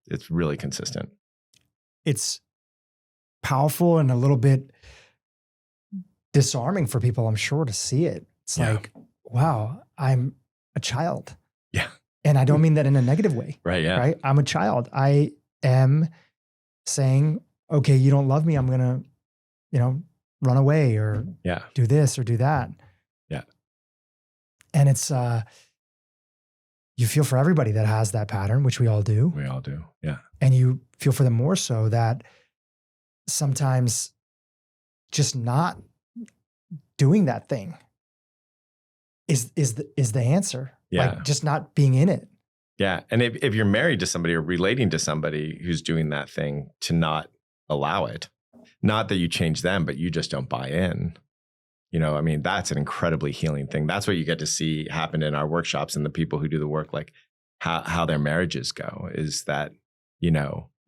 It's really consistent. it's powerful and a little bit disarming for people, I'm sure, to see it. It's like, wow, I'm a child. Yeah. And I don't mean that in a negative way. Right. Yeah. Right. I'm a child. I am saying, okay, you don't love me. I'm going to, run away or do this or do that. Yeah. And it's, you feel for everybody that has that pattern, which we all do. We all do. Yeah. And you feel for them more so that sometimes just not doing that thing is the answer. Yeah. Like just not being in it. Yeah. And if you're married to somebody or relating to somebody who's doing that thing, to not allow it, not that you change them, but you just don't buy in. I mean, that's an incredibly healing thing. That's what you get to see happen in our workshops, and the people who do the work, like how their marriages go, is that,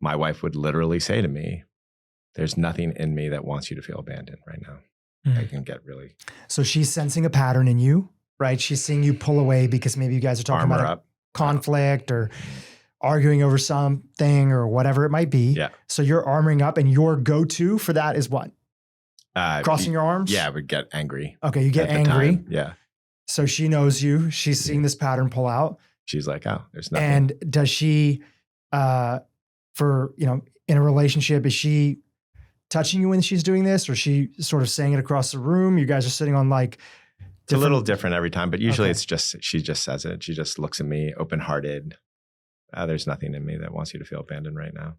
my wife would literally say to me, there's nothing in me that wants you to feel abandoned right now. I can get really. So she's sensing a pattern in you, right? She's seeing you pull away because maybe you guys are talking about a conflict or arguing over something or whatever it might be. Yeah. So you're armoring up, and your go-to for that is what? Crossing your arms? Yeah, I would get angry. Okay, you get angry. Yeah. So she knows you. She's seeing this pattern pull out. She's like, oh, there's nothing. And does she, in a relationship, is she touching you when she's doing this, or is she sort of saying it across the room? You guys are sitting on like It's a little different every time, but usually it's just, she just says it. She just looks at me open-hearted. There's nothing in me that wants you to feel abandoned right now.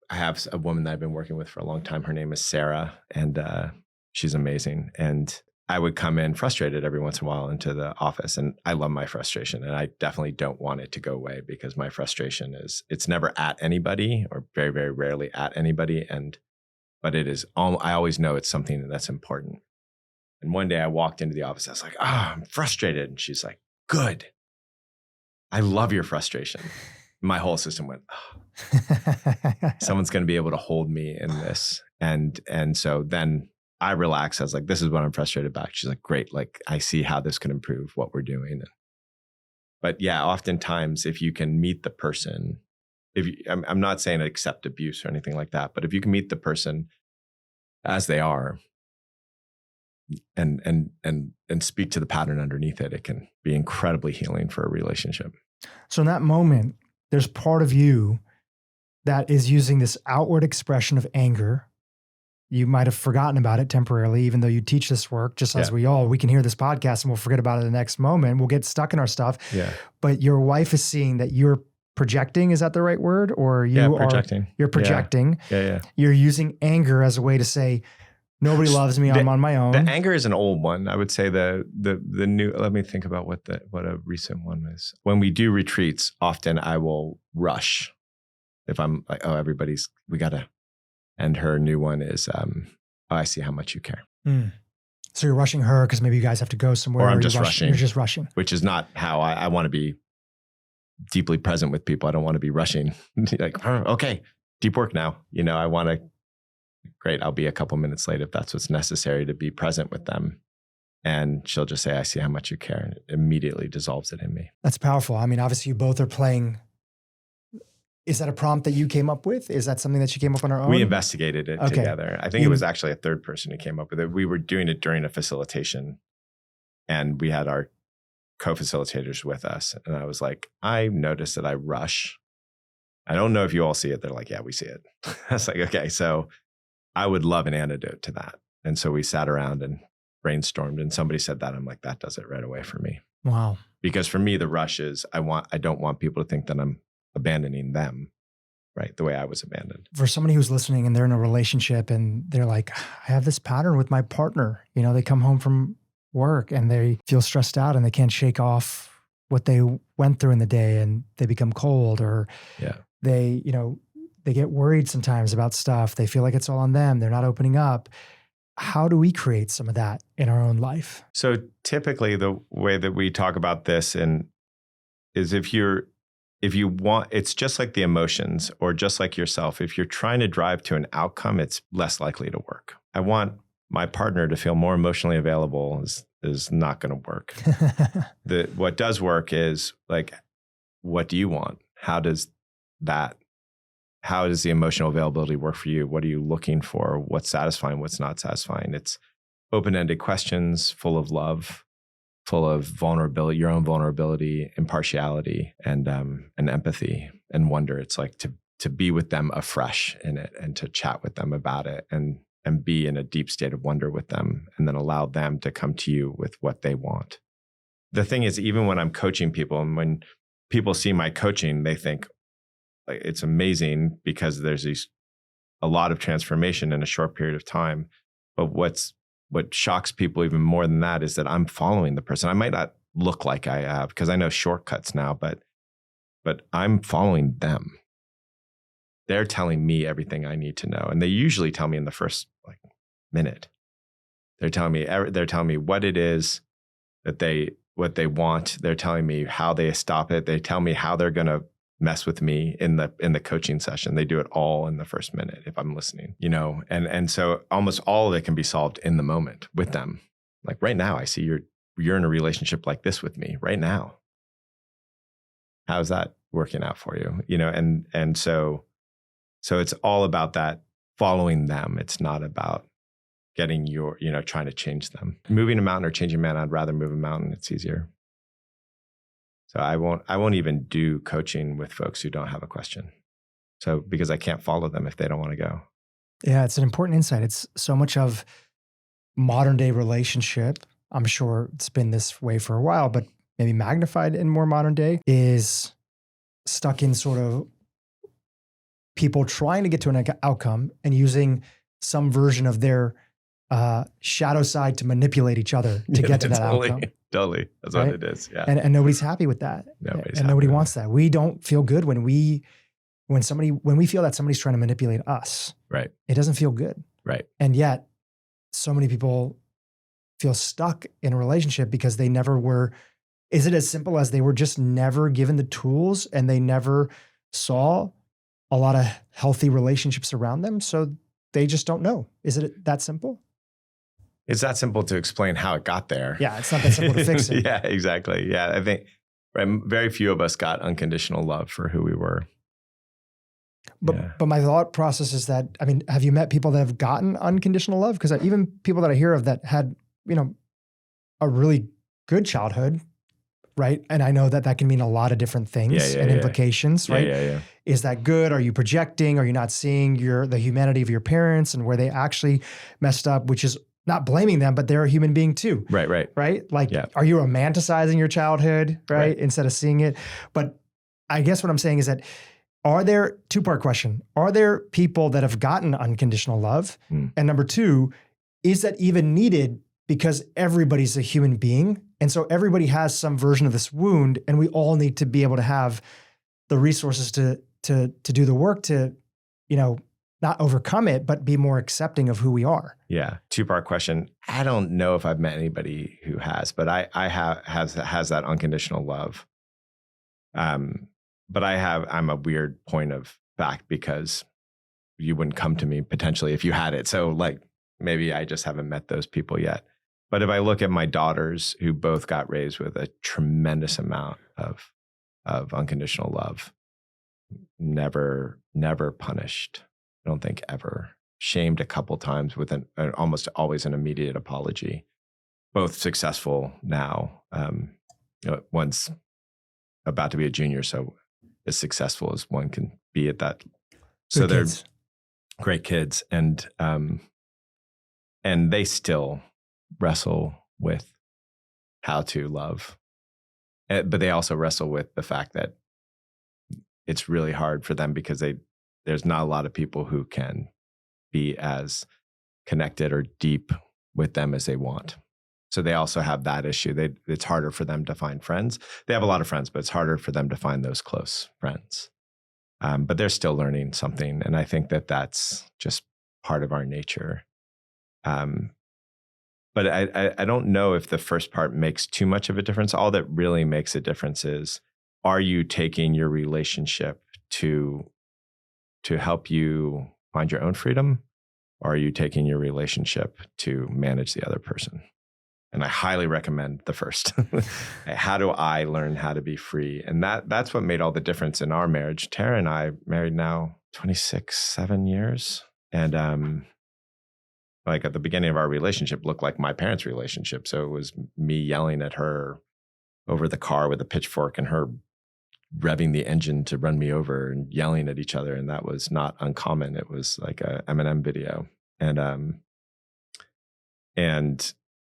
I have a woman that I've been working with for a long time. Her name is Sarah, and she's amazing. And I would come in frustrated every once in a while into the office, and I love my frustration, and I definitely don't want it to go away, because my frustration it's never at anybody, or very, very rarely at anybody. But it is, I always know it's something that's important. And one day I walked into the office, I was like, I'm frustrated. And she's like, good. I love your frustration. My whole system went, someone's going to be able to hold me in this. And so then I relaxed. I was like, this is what I'm frustrated about. She's like, great. Like, I see how this can improve what we're doing. But yeah, oftentimes if you can meet the person, I'm not saying accept abuse or anything like that, but if you can meet the person as they are and speak to the pattern underneath it, it can be incredibly healing for a relationship. So in that moment, there's part of you that is using this outward expression of anger. You might have forgotten about it temporarily, even though you teach this work, just as we can hear this podcast and we'll forget about it the next moment. We'll get stuck in our stuff. Yeah. But your wife is seeing that you're projecting. Is that the right word? Or you're projecting. Yeah. You're using anger as a way to say, nobody loves me. I'm on my own. The anger is an old one. I would say the new, let me think about what a recent one was. When we do retreats, often I will rush. If I'm like, we gotta, and her new one is, I see how much you care. So you're rushing her because maybe you guys have to go somewhere. Or I'm just rushing. You're just rushing. Which is not how I want to be deeply present with people. I don't want to be rushing. Like, okay, deep work now. I want to, great, I'll be a couple minutes late if that's what's necessary to be present with them. And she'll just say, I see how much you care. And it immediately dissolves it in me. That's powerful. I mean, obviously you both are playing. Is that a prompt that you came up with? Is that something that you came up on our own? We investigated it together. I think it was actually a third person who came up with it. We were doing it during a facilitation, and we had our co-facilitators with us. And I was like, I noticed that I rush. I don't know if you all see it. They're like, yeah, we see it. I was like, okay, so I would love an antidote to that. And so we sat around and brainstormed, and somebody said that. I'm like, that does it right away for me. Wow. Because for me, the rush is I don't want people to think that I'm abandoning them, right? The way I was abandoned. For somebody who's listening and they're in a relationship and they're like, I have this pattern with my partner. They come home from work and they feel stressed out and they can't shake off what they went through in the day, and they become cold, or they get worried sometimes about stuff. They feel like it's all on them. They're not opening up. How do we create some of that in our own life? So typically the way that we talk about this is if you want, it's just like the emotions, or just like yourself. If you're trying to drive to an outcome, it's less likely to work. I want my partner to feel more emotionally available is not going to work. What does work is like, what do you want? How does that how does the emotional availability work for you? What are you looking for? What's satisfying? What's not satisfying? It's open-ended questions full of love, full of vulnerability, your own vulnerability, impartiality, and empathy and wonder. It's like to be with them afresh in it and to chat with them about it and be in a deep state of wonder with them, and then allow them to come to you with what they want. The thing is, even when I'm coaching people, and when people see my coaching, they think like it's amazing because there's a lot of transformation in a short period of time. But what shocks people even more than that is that I'm following the person. I might not look like I have because I know shortcuts now, but I'm following them. They're telling me everything I need to know. And they usually tell me in the first minute. They're telling me what it is what they want. They're telling me how they stop it. They tell me how they're going to mess with me in the coaching session. They do it all in the first minute if I'm listening, and so almost all of it can be solved in the moment with them. Like right now, I see you're in a relationship like this with me right now. How's that working out for you? And so it's all about that following them. It's not about getting trying to change them. Moving a mountain or changing a man, I'd rather move a mountain. It's easier. So I won't even do coaching with folks who don't have a question. So because I can't follow them if they don't want to go. Yeah, it's an important insight. It's so much of modern day relationship. I'm sure it's been this way for a while, but maybe magnified in more modern day, is stuck in sort of people trying to get to an outcome and using some version of their shadow side to manipulate each other to get to that outcome. Totally. That's right? What it is. Yeah. And nobody happy with that. Nobody wants that. We don't feel good when we feel that somebody's trying to manipulate us. Right. It doesn't feel good. Right. And yet so many people feel stuck in a relationship because they never were. Is it as simple as they were just never given the tools and they never saw a lot of healthy relationships around them? So they just don't know. Is it that simple? It's that simple to explain how it got there. Yeah, it's not that simple to fix it. Yeah, exactly. Yeah, I think very few of us got unconditional love for who we were. But my thought process is that, have you met people that have gotten unconditional love? Because even people that I hear of that had, a really good childhood, right? And I know that can mean a lot of different things and implications, right? Yeah. Is that good? Are you projecting? Are you not seeing the humanity of your parents and where they actually messed up, which is not blaming them, but they're a human being too. Right. Right? Like, are you romanticizing your childhood, right? Instead of seeing it? But I guess what I'm saying is that, two-part question, are there people that have gotten unconditional love? And number two, is that even needed because everybody's a human being? And so everybody has some version of this wound, and we all need to be able to have the resources to do the work to, not overcome it, but be more accepting of who we are. Yeah. Two-part question. I don't know if I've met anybody who has, but I has that unconditional love. But I'm a weird point of fact because you wouldn't come to me potentially if you had it. So maybe I just haven't met those people yet. But if I look at my daughters who both got raised with a tremendous amount of unconditional love, never punished. I don't think ever. Shamed a couple times with almost always an immediate apology. Both successful now. One's about to be a junior, so as successful as one can be at that. So they're great kids, and they still wrestle with how to love, but they also wrestle with the fact that it's really hard for them because there's not a lot of people who can be as connected or deep with them as they want. So they also have that issue. It's harder for them to find friends. They have a lot of friends, but it's harder for them to find those close friends. But they're still learning something. And I think that that's just part of our nature. But I don't know if the first part makes too much of a difference. All that really makes a difference is, are you taking your relationship to help you find your own freedom? Or are you taking your relationship to manage the other person? And I highly recommend the first. How do I learn how to be free? And that's what made all the difference in our marriage. Tara and I married now 7 years. And like at the beginning of our relationship looked like my parents' relationship. So it was me yelling at her over the car with a pitchfork and her revving the engine to run me over and yelling at each other. And that was not uncommon. It was like a Eminem video. And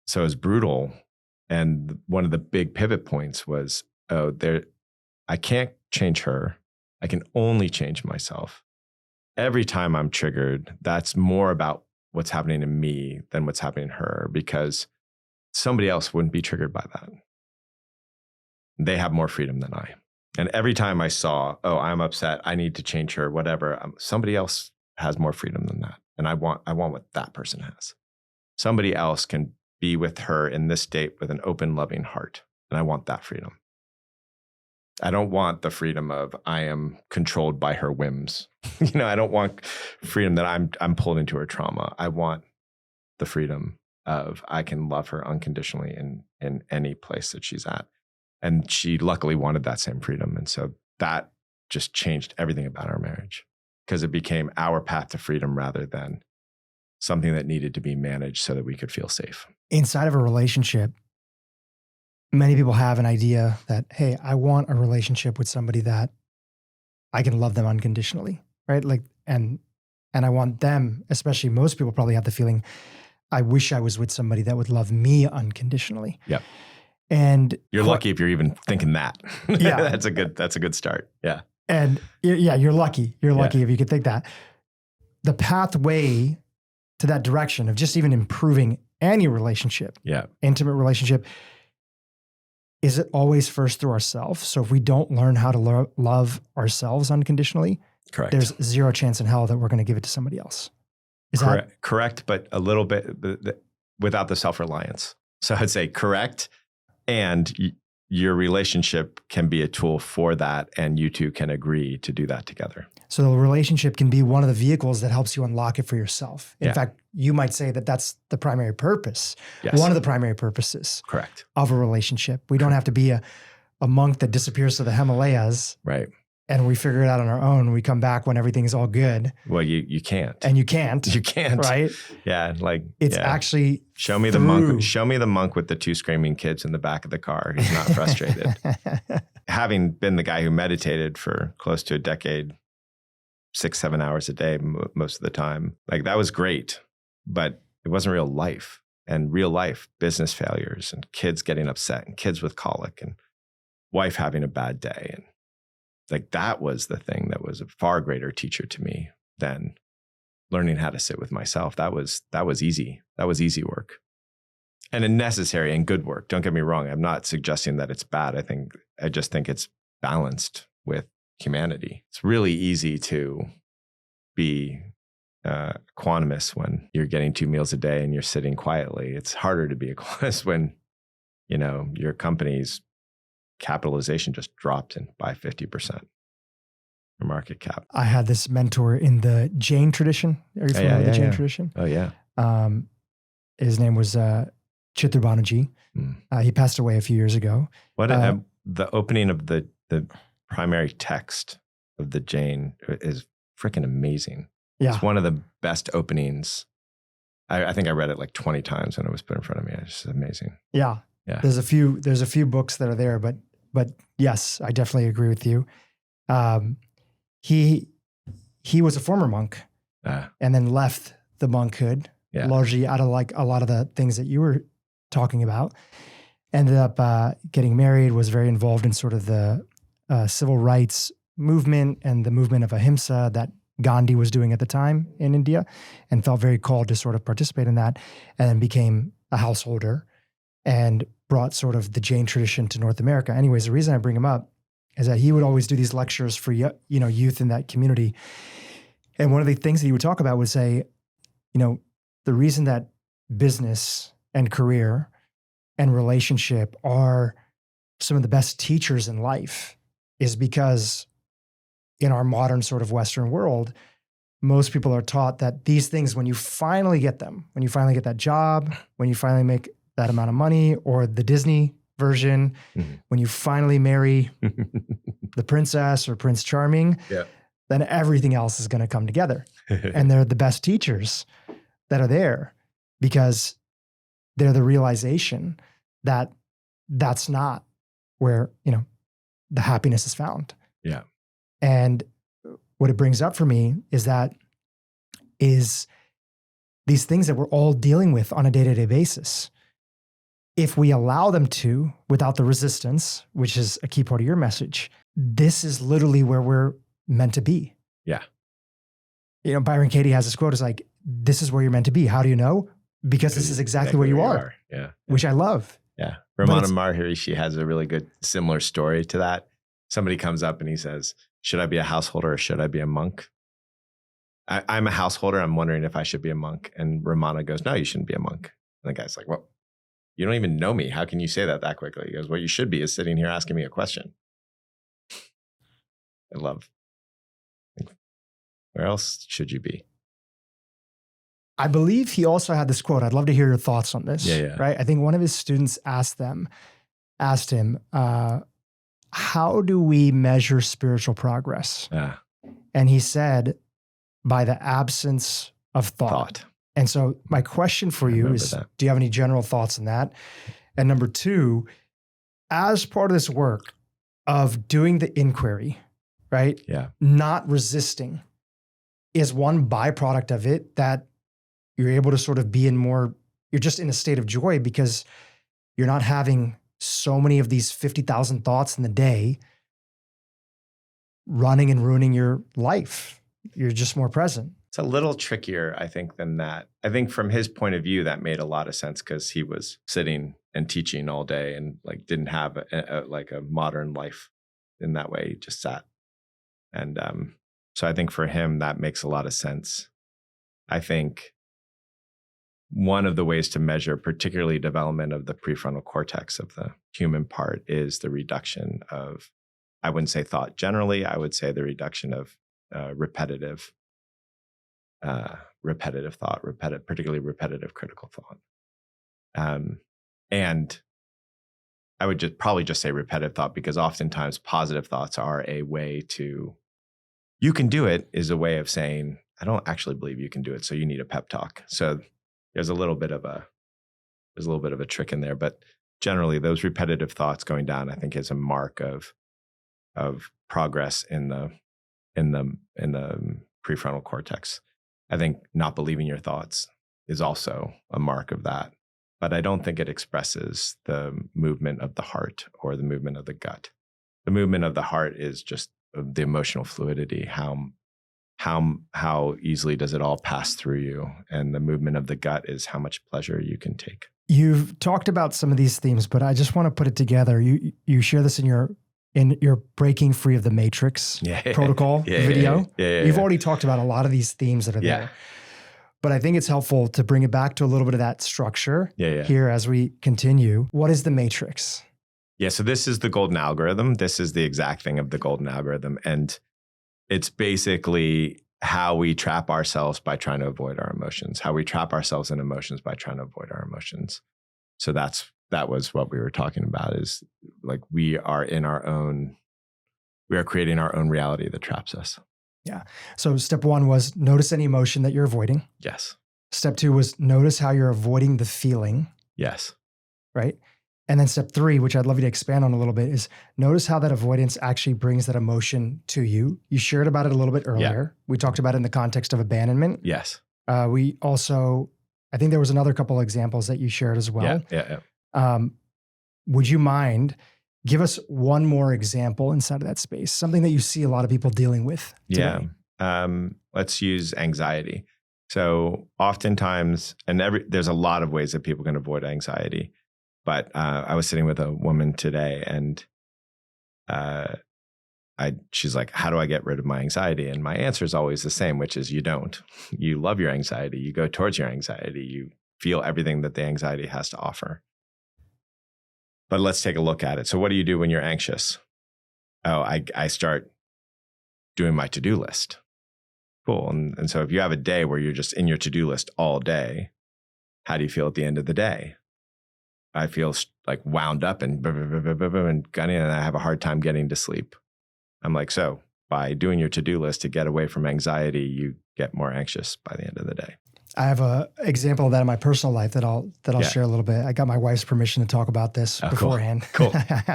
so it was brutal. And one of the big pivot points was, I can't change her. I can only change myself. Every time I'm triggered, that's more about what's happening to me than what's happening to her, because somebody else wouldn't be triggered by that. They have more freedom than I. And every time I saw, I'm upset, I need to change her, whatever, somebody else has more freedom than that. And I want what that person has. Somebody else can be with her in this state with an open, loving heart. And I want that freedom. I don't want the freedom of I am controlled by her whims. I don't want freedom that I'm pulled into her trauma. I want the freedom of I can love her unconditionally in any place that she's at. And she luckily wanted that same freedom. And so that just changed everything about our marriage, because it became our path to freedom rather than something that needed to be managed so that we could feel safe. Inside of a relationship, many people have an idea that, hey, I want a relationship with somebody that I can love them unconditionally, right? Like, and I want them, especially most people probably have the feeling, I wish I was with somebody that would love me unconditionally. Yep. And you're lucky if you're even thinking that. Yeah. That's a good start. Yeah. And yeah, you're lucky. You're lucky if you could think that. The pathway to that direction of just even improving any relationship, intimate relationship, is it always first through ourselves? So if we don't learn how to love ourselves unconditionally, correct, there's zero chance in hell that we're going to give it to somebody else. Is correct? That correct, but a little bit without the self-reliance. So I'd say correct, and your relationship can be a tool for that, and you two can agree to do that together. So the relationship can be one of the vehicles that helps you unlock it for yourself. In fact, you might say that that's the primary purpose. Yes. One of the primary purposes, correct, of a relationship. We don't have to be a monk that disappears to the Himalayas, right? And we figure it out on our own. We come back when everything's all good. Well, you can't. And you can't. You can't. Right? Yeah. Like it's actually show me the monk with the 2 screaming kids in the back of the car. He's not frustrated. Having been the guy who meditated for close to a decade, 6-7 hours a day, most of the time, like that was great, but it wasn't real life. And real life business failures and kids getting upset and kids with colic and wife having a bad day. And like that was the thing that was a far greater teacher to me than learning how to sit with myself. That was easy. That was easy work and a necessary and good work. Don't get me wrong. I'm not suggesting that it's bad. I just think it's balanced with humanity. It's really easy to be quantumous when you're getting 2 meals a day and you're sitting quietly. It's harder to be a quantumist when, your company's capitalization just dropped by 50%. Your market cap. I had this mentor in the Jain tradition. Are you familiar with the Jain tradition? Oh, yeah. His name was Chitra Banerjee. He passed away a few years ago. What the opening of the primary text of the Jain is freaking amazing. Yeah. It's one of the best openings. I think I read it like 20 times when it was put in front of me. It's just amazing. Yeah. Yeah. There's a few books that are there, but yes, I definitely agree with you. He was a former monk and then left the monkhood largely out of like a lot of the things that you were talking about. Ended up getting married, was very involved in sort of the civil rights movement and the movement of ahimsa that Gandhi was doing at the time in India, and felt very called to sort of participate in that, and then became a householder and brought sort of the Jain tradition to North America. Anyways, the reason I bring him up is that he would always do these lectures for youth in that community. And one of the things that he would talk about would say, the reason that business and career and relationship are some of the best teachers in life is because in our modern sort of Western world, most people are taught that these things, when you finally get them, when you finally get that job, when you finally make that amount of money, or the Disney version, when you finally marry the princess or Prince Charming, then everything else is going to come together. And they're the best teachers that are there because they're the realization that that's not where, the happiness is found. Yeah. And what it brings up for me is these things that we're all dealing with on a day-to-day basis. If we allow them to, without the resistance, which is a key part of your message, this is literally where we're meant to be. Yeah. Byron Katie has this quote, it's like, this is where you're meant to be. How do you know? Because this is exactly where you are. Yeah. Which I love. Yeah. Ramana Maharishi has a really good similar story to that. Somebody comes up and he says, should I be a householder or should I be a monk? I'm a householder. I'm wondering if I should be a monk. And Ramana goes, no, you shouldn't be a monk. And the guy's like, well, you don't even know me. How can you say that quickly? He goes, what you should be is sitting here asking me a question. I love. Where else should you be? I believe he also had this quote. I'd love to hear your thoughts on this. Yeah. Right. I think one of his students asked him, how do we measure spiritual progress? And he said, by the absence of thought. And so my question for you is, do you have any general thoughts on that? And number two, as part of this work of doing the inquiry, right? Yeah. Not resisting is one byproduct of it that you're able to sort of be you're just in a state of joy because you're not having so many of these 50,000 thoughts in the day running and ruining your life. You're just more present. It's a little trickier, I think, than that. I think from his point of view, that made a lot of sense because he was sitting and teaching all day and didn't have a modern life in that way. He just sat. And so I think for him, that makes a lot of sense. I think one of the ways to measure particularly development of the prefrontal cortex of the human part is the reduction of, I wouldn't say thought generally, I would say the reduction of repetitive thought, particularly repetitive critical thought. And I would probably just say repetitive thought because oftentimes positive thoughts are a way to, you can do it is a way of saying, I don't actually believe you can do it. So you need a pep talk. So there's a little bit of a trick in there, but generally those repetitive thoughts going down, I think is a mark of progress in the prefrontal cortex. I think not believing your thoughts is also a mark of that, but I don't think it expresses the movement of the heart or the movement of the gut. The movement of the heart is just the emotional fluidity, how easily does it all pass through you? And the movement of the gut is how much pleasure you can take. You've talked about some of these themes, but I just want to put it together. You share this in your Breaking Free of the Matrix protocol video. You've already talked about a lot of these themes that are there. But I think it's helpful to bring it back to a little bit of that structure here as we continue. What is the matrix? Yeah, so this is the golden algorithm. This is the exact thing of the golden algorithm. And it's basically how we trap ourselves by trying to avoid our emotions, how we trap ourselves in emotions by trying to avoid our emotions. So that was what we were talking about, is we are creating our own reality that traps us. Yeah. So step one was notice any emotion that you're avoiding. Yes. Step two was notice how you're avoiding the feeling. Yes. Right. And then step three, which I'd love you to expand on a little bit, is notice how that avoidance actually brings that emotion to you. You shared about it a little bit earlier. Yeah. We talked about it in the context of abandonment. Yes. We also, I think there was another couple of examples that you shared as well. Yeah. Would you mind give us one more example inside of that space, something that you see a lot of people dealing with today? Yeah. Let's use anxiety. So oftentimes, there's a lot of ways that people can avoid anxiety. But I was sitting with a woman today, and she's like, how do I get rid of my anxiety? And my answer is always the same, which is you don't. You love your anxiety. You go towards your anxiety. You feel everything that the anxiety has to offer. But let's take a look at it. So what do you do when you're anxious? Oh, I start doing my to-do list. Cool. And so if you have a day where you're just in your to-do list all day, how do you feel at the end of the day? I feel like wound up and gunning, and I have a hard time getting to sleep. I'm like, so by doing your to-do list to get away from anxiety, you get more anxious by the end of the day. I have a example of that in my personal life that I'll share a little bit. I got my wife's permission to talk about this beforehand. Cool.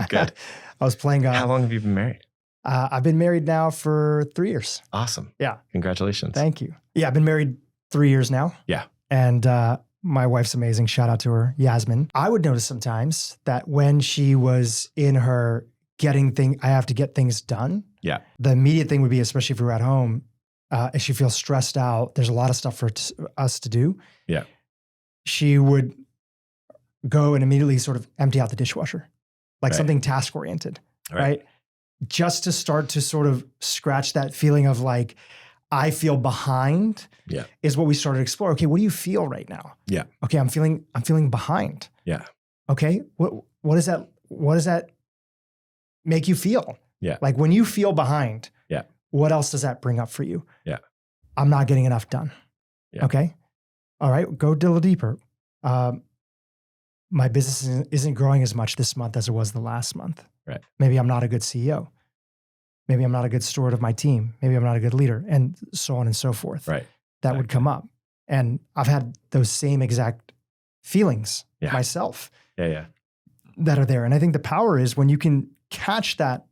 Good. I was playing. How long have you been married? I've been married now for 3 years. Awesome. Yeah. Congratulations. Thank you. Yeah, I've been married 3 years now. Yeah. And my wife's amazing. Shout out to her, Yasmin. I would notice sometimes that when she was in her I have to get things done. Yeah. The immediate thing would be, especially if we were at home, if she feels stressed out, there's a lot of stuff for us to do. Yeah. She would go and immediately sort of empty out the dishwasher, like something task oriented, right? Just to start to sort of scratch that feeling of like, I feel behind is what we started to explore. Okay, what do you feel right now? Yeah. Okay, I'm feeling behind. Yeah. Okay, what does that make you feel? Yeah. Like when you feel behind, yeah, what else does that bring up for you? Yeah. I'm not getting enough done. Yeah. Okay. All right, go a little deeper. My business isn't growing as much this month as it was the last month. Right. Maybe I'm not a good CEO. Maybe I'm not a good steward of my team. Maybe I'm not a good leader, and so on and so forth. Right. That would come up. And I've had those same exact feelings myself. Yeah. That are there. And I think the power is when you can catch that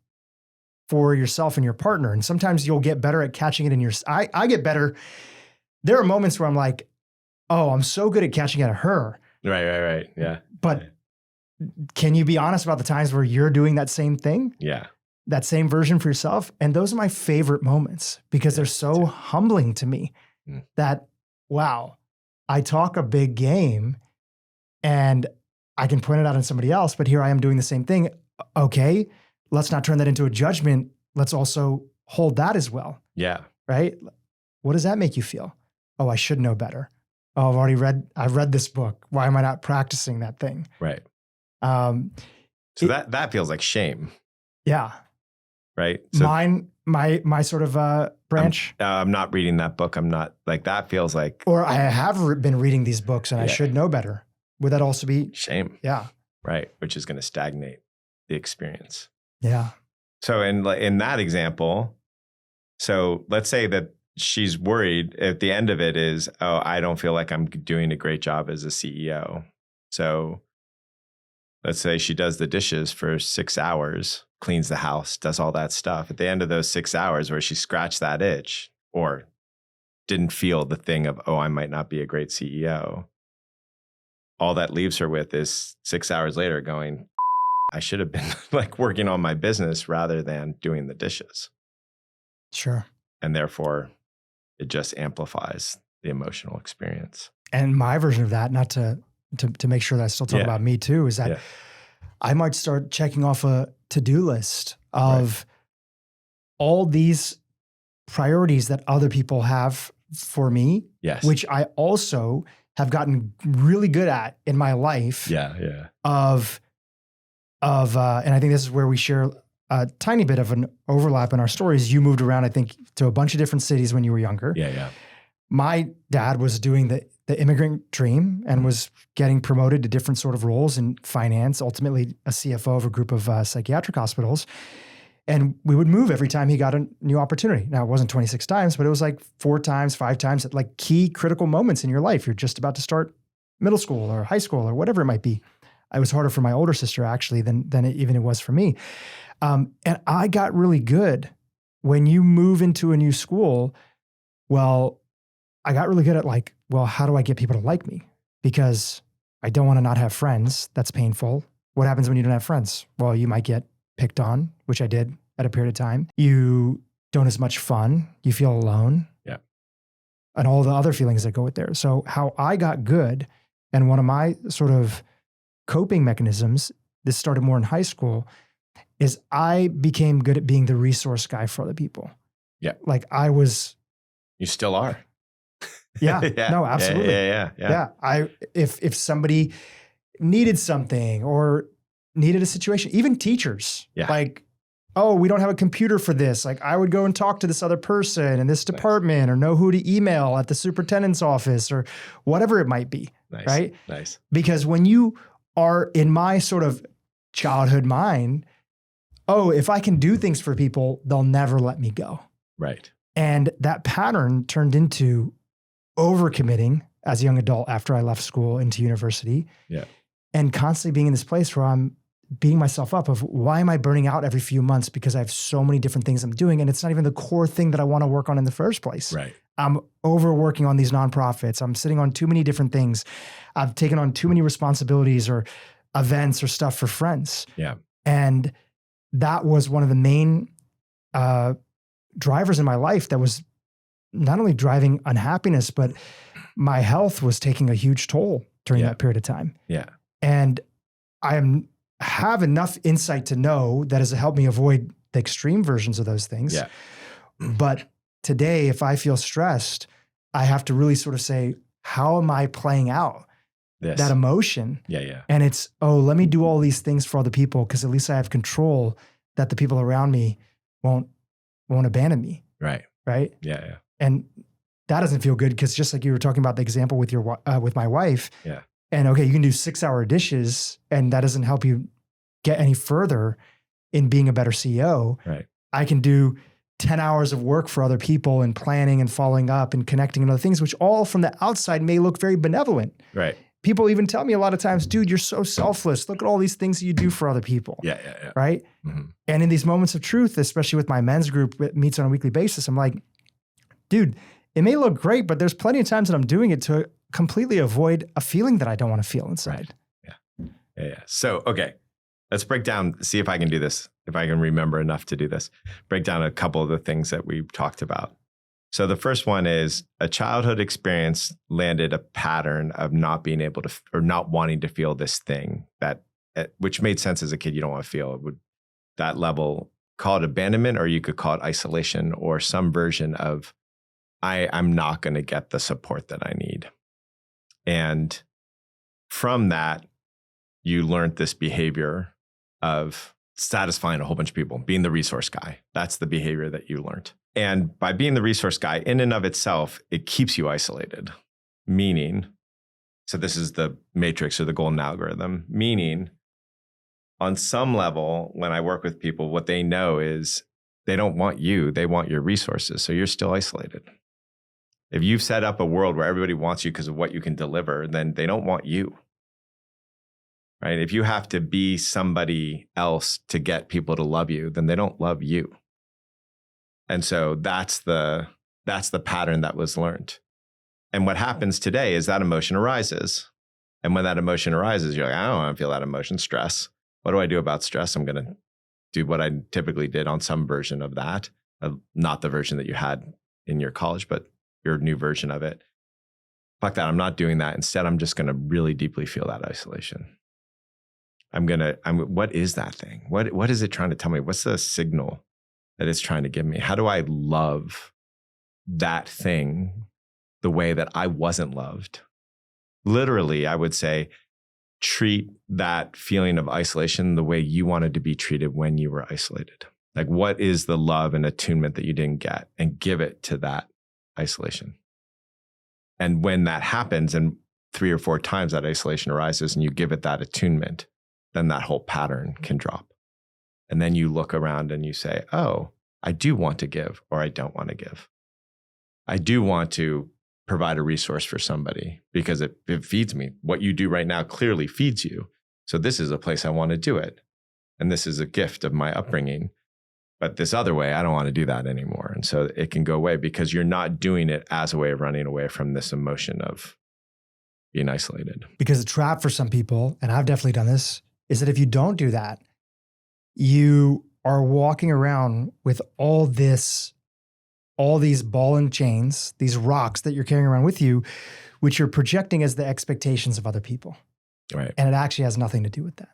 for yourself and your partner. And sometimes you'll get better at catching it in your, I get better. There are moments where I'm like, oh, I'm so good at catching it at her. Right. Yeah. But can you be honest about the times where you're doing that same thing? Yeah. That same version for yourself? And those are my favorite moments because they're so humbling to me that, wow, I talk a big game and I can point it out on somebody else, but here I am doing the same thing. Okay, let's not turn that into a judgment. Let's also hold that as well. Yeah. Right? What does that make you feel? Oh, I should know better. Oh, I've read this book. Why am I not practicing that thing? Right. So that feels like shame. Yeah. Right. So my sort of branch. I'm not reading that book. I'm not like, that feels like. Or I have been reading these books and I should know better. Would that also be shame? Yeah. Right. Which is going to stagnate the experience. Yeah. So in that example, so let's say that she's worried at the end of it is, oh, I don't feel like I'm doing a great job as a CEO. So let's say she does the dishes for 6 hours, cleans the house, does all that stuff. At the end of those 6 hours where she scratched that itch or didn't feel the thing of, oh, I might not be a great CEO. All that leaves her with is 6 hours later going, I should have been like working on my business rather than doing the dishes. Sure. And therefore it just amplifies the emotional experience. And my version of that, not to make sure that I still talk about me too, is that I might start checking off a to-do list of all these priorities that other people have for me, which I also have gotten really good at in my life. Yeah. Of and I think this is where we share a tiny bit of an overlap in our stories. You moved around, I think, to a bunch of different cities when you were younger. Yeah. My dad was doing the immigrant dream and was getting promoted to different sort of roles in finance, ultimately a CFO of a group of psychiatric hospitals. And we would move every time he got a new opportunity. Now, it wasn't 26 times, but it was like 4 times, 5 times at like key critical moments in your life. You're just about to start middle school or high school or whatever it might be. It was harder for my older sister, actually, than it was for me. And I got really good. When you move into a new school, well, I got really good at like, well, how do I get people to like me? Because I don't want to not have friends. That's painful. What happens when you don't have friends? Well, you might get picked on, which I did at a period of time. You don't have as much fun. You feel alone. Yeah. And all the other feelings that go with there. So how I got good, and one of my sort of coping mechanisms, this started more in high school, is I became good at being the resource guy for other people. Yeah. Like I was. You still are. Yeah. No, absolutely. Yeah. If somebody needed something or needed a situation, even teachers, like, oh, we don't have a computer for this. Like I would go and talk to this other person in this department or know who to email at the superintendent's office or whatever it might be. Right? Nice. Because when you are in my sort of childhood mind, oh, if I can do things for people, they'll never let me go. Right. And that pattern turned into overcommitting as a young adult after I left school into university. Yeah. And constantly being in this place where I'm beating myself up of why am I burning out every few months because I have so many different things I'm doing and it's not even the core thing that I want to work on in the first place. Right. I'm overworking on these nonprofits. I'm sitting on too many different things. I've taken on too many responsibilities or events or stuff for friends. Yeah. And that was one of the main drivers in my life that was not only driving unhappiness, but my health was taking a huge toll during that period of time. Yeah. And have enough insight to know that has helped me avoid the extreme versions of those things. Yeah. But today, if I feel stressed, I have to really sort of say, how am I playing out that emotion? Yeah. Yeah. And it's, oh, let me do all these things for other people because at least I have control that the people around me won't abandon me. Right. Right. Yeah. Yeah. And that doesn't feel good because just like you were talking about the example with with my wife. Yeah. And okay, you can do 6-hour dishes and that doesn't help you get any further in being a better CEO. Right. I can do 10 hours of work for other people and planning and following up and connecting and other things, which all from the outside may look very benevolent. Right. People even tell me a lot of times, dude, you're so selfless. Look at all these things that you do for other people. Yeah. Yeah. Yeah. Right. Mm-hmm. And in these moments of truth, especially with my men's group that meets on a weekly basis, I'm like, dude, it may look great, but there's plenty of times that I'm doing it to completely avoid a feeling that I don't want to feel inside. Right. Yeah. Yeah. Yeah. So, okay, let's break down, see if I can do this, if I can remember enough to do this, break down a couple of the things that we've talked about. So the first one is a childhood experience landed a pattern of not being able to, or not wanting to feel this thing that, which made sense as a kid. You don't want to feel it would, that level, call it abandonment, or you could call it isolation or some version of, I'm not going to get the support that I need. And from that, you learned this behavior of satisfying a whole bunch of people, being the resource guy. That's the behavior that you learned. And by being the resource guy in and of itself, it keeps you isolated. Meaning, so this is the matrix or the golden algorithm, meaning on some level, when I work with people, what they know is they don't want you, they want your resources. So you're still isolated. If you've set up a world where everybody wants you because of what you can deliver, then they don't want you, right? If you have to be somebody else to get people to love you, then they don't love you. And so that's the pattern that was learned. And what happens today is that emotion arises. And when that emotion arises, you're like, I don't want to feel that emotion, stress. What do I do about stress? I'm going to do what I typically did on some version of that, not the version that you had in your college, but your new version of it. Fuck that. I'm not doing that. Instead, I'm just going to really deeply feel that isolation. What is that thing? What is it trying to tell me? What's the signal that it's trying to give me? How do I love that thing the way that I wasn't loved? Literally, I would say, treat that feeling of isolation the way you wanted to be treated when you were isolated. Like, what is the love and attunement that you didn't get, and give it to that isolation. And when that happens, and 3 or 4 times that isolation arises and you give it that attunement, then that whole pattern can drop. And then you look around and you say, oh, I do want to give, or I don't want to give. I do want to provide a resource for somebody because it feeds me. What you do right now clearly feeds you. So this is a place I want to do it. And this is a gift of my upbringing. But this other way, I don't want to do that anymore. And so it can go away because you're not doing it as a way of running away from this emotion of being isolated. Because the trap for some people, and I've definitely done this, is that if you don't do that, you are walking around with all these ball and chains, these rocks that you're carrying around with you, which you're projecting as the expectations of other people. Right. And it actually has nothing to do with that.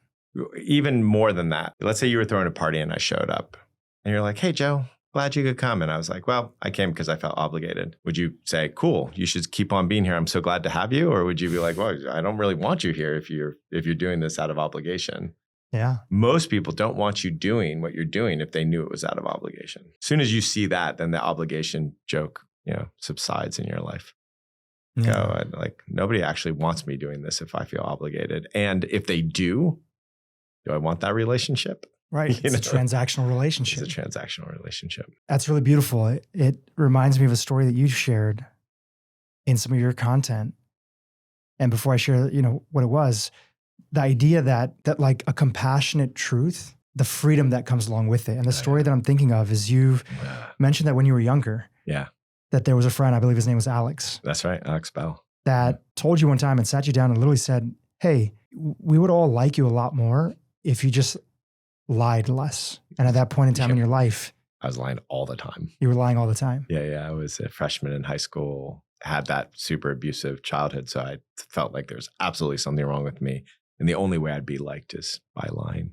Even more than that. Let's say you were throwing a party and I showed up. And you're like, hey, Joe, glad you could come. And I was like, well, I came because I felt obligated. Would you say, cool, you should keep on being here, I'm so glad to have you? Or would you be like, well, I don't really want you here if you're doing this out of obligation? Yeah. Most people don't want you doing what you're doing if they knew it was out of obligation. As soon as you see that, then the obligation joke, subsides in your life. Yeah. Like, nobody actually wants me doing this if I feel obligated. And if they do I want that relationship? Right. It's a transactional relationship. It's a transactional relationship. That's really beautiful. It reminds me of a story that you shared in some of your content. And before I share, what it was, the idea that like a compassionate truth, the freedom that comes along with it. And the story that I'm thinking of is you mentioned that when you were younger, that there was a friend, I believe his name was Alex. That's right. Alex Bell. That told you one time and sat you down and literally said, hey, we would all like you a lot more if you just lied less. And at that point in time in your life, I was lying all the time. You were lying all the time. Yeah. I was a freshman in high school, had that super abusive childhood. So I felt like there's absolutely something wrong with me. And the only way I'd be liked is by lying.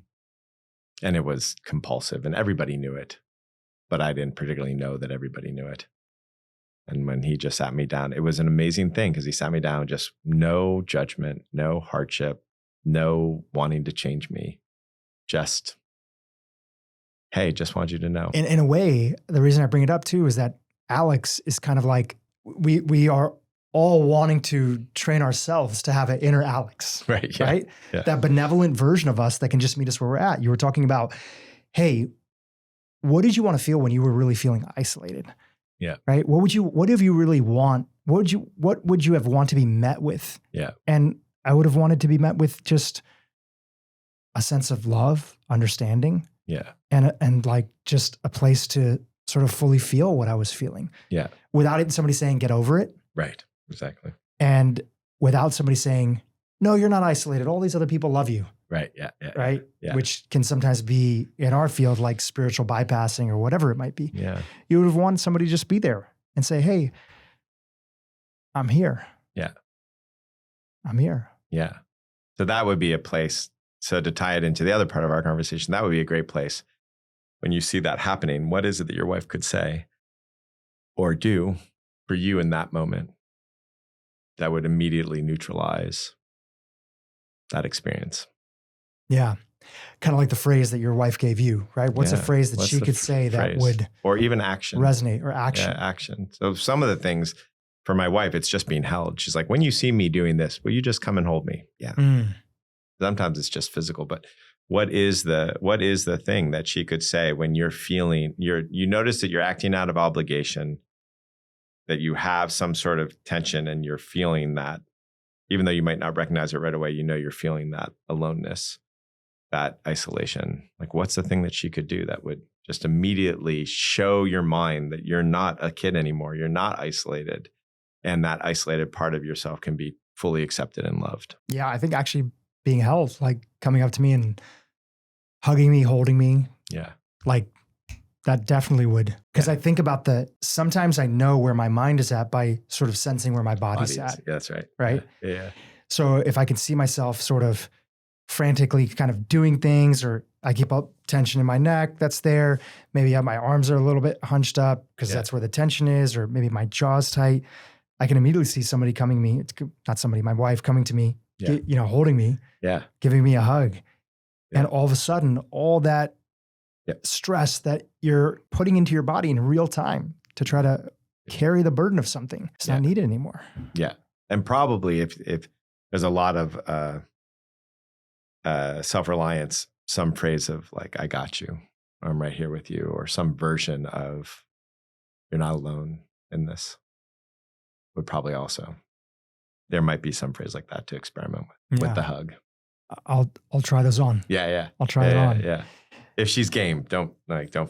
And it was compulsive and everybody knew it, but I didn't particularly know that everybody knew it. And when he just sat me down, it was an amazing thing because he sat me down, just no judgment, no hardship, no wanting to change me. Just, hey, just want you to know. In a way, the reason I bring it up too is that Alex is kind of like, we are all wanting to train ourselves to have an inner Alex, right? Yeah. That benevolent version of us that can just meet us where we're at. You were talking about, hey, what did you want to feel when you were really feeling isolated? Yeah. Right. What have you really want? What would you have want to be met with? Yeah. And I would have wanted to be met with just a sense of love, understanding. Yeah. And like just a place to sort of fully feel what I was feeling. Yeah. Without somebody saying, get over it. Right. Exactly. And without somebody saying, no, you're not isolated. All these other people love you. Right. Yeah. Right. Yeah. Which can sometimes be in our field, like spiritual bypassing or whatever it might be. Yeah. You would have wanted somebody to just be there and say, hey, I'm here. Yeah. I'm here. Yeah. So that would be a place. So to tie it into the other part of our conversation, that would be a great place. When you see that happening, what is it that your wife could say or do for you in that moment that would immediately neutralize that experience? Yeah. Kind of like the phrase that your wife gave you, right? What's a phrase that she could say that would or even action resonate or action? Yeah, action. So some of the things for my wife, it's just being held. She's like, when you see me doing this, will you just come and hold me? Yeah. Sometimes it's just physical, but what is the thing that she could say when you're feeling, you notice that you're acting out of obligation, that you have some sort of tension and you're feeling that, even though you might not recognize it right away, you're feeling that aloneness, that isolation. Like what's the thing that she could do that would just immediately show your mind that you're not a kid anymore, you're not isolated, and that isolated part of yourself can be fully accepted and loved? Yeah, I think actually being held, like coming up to me and hugging me, holding me. Yeah. Like that definitely would. Because I think about sometimes I know where my mind is at by sort of sensing where my body's at. Yeah, that's right. Right? Yeah. So if I can see myself sort of frantically kind of doing things, or I keep up tension in my neck that's there, maybe my arms are a little bit hunched up because that's where the tension is, or maybe my jaw's tight, I can immediately see somebody coming to me, my wife coming to me, holding me, giving me a hug. Yeah. And all of a sudden, all that stress that you're putting into your body in real time to try to carry the burden of something, it's not needed anymore. Yeah. And probably if there's a lot of self-reliance, some phrase of like, I got you, or I'm right here with you, or some version of you're not alone in this, would probably also, there might be some phrase like that to experiment with the hug. I'll try those on. Yeah. I'll try it on. Yeah. If she's game, don't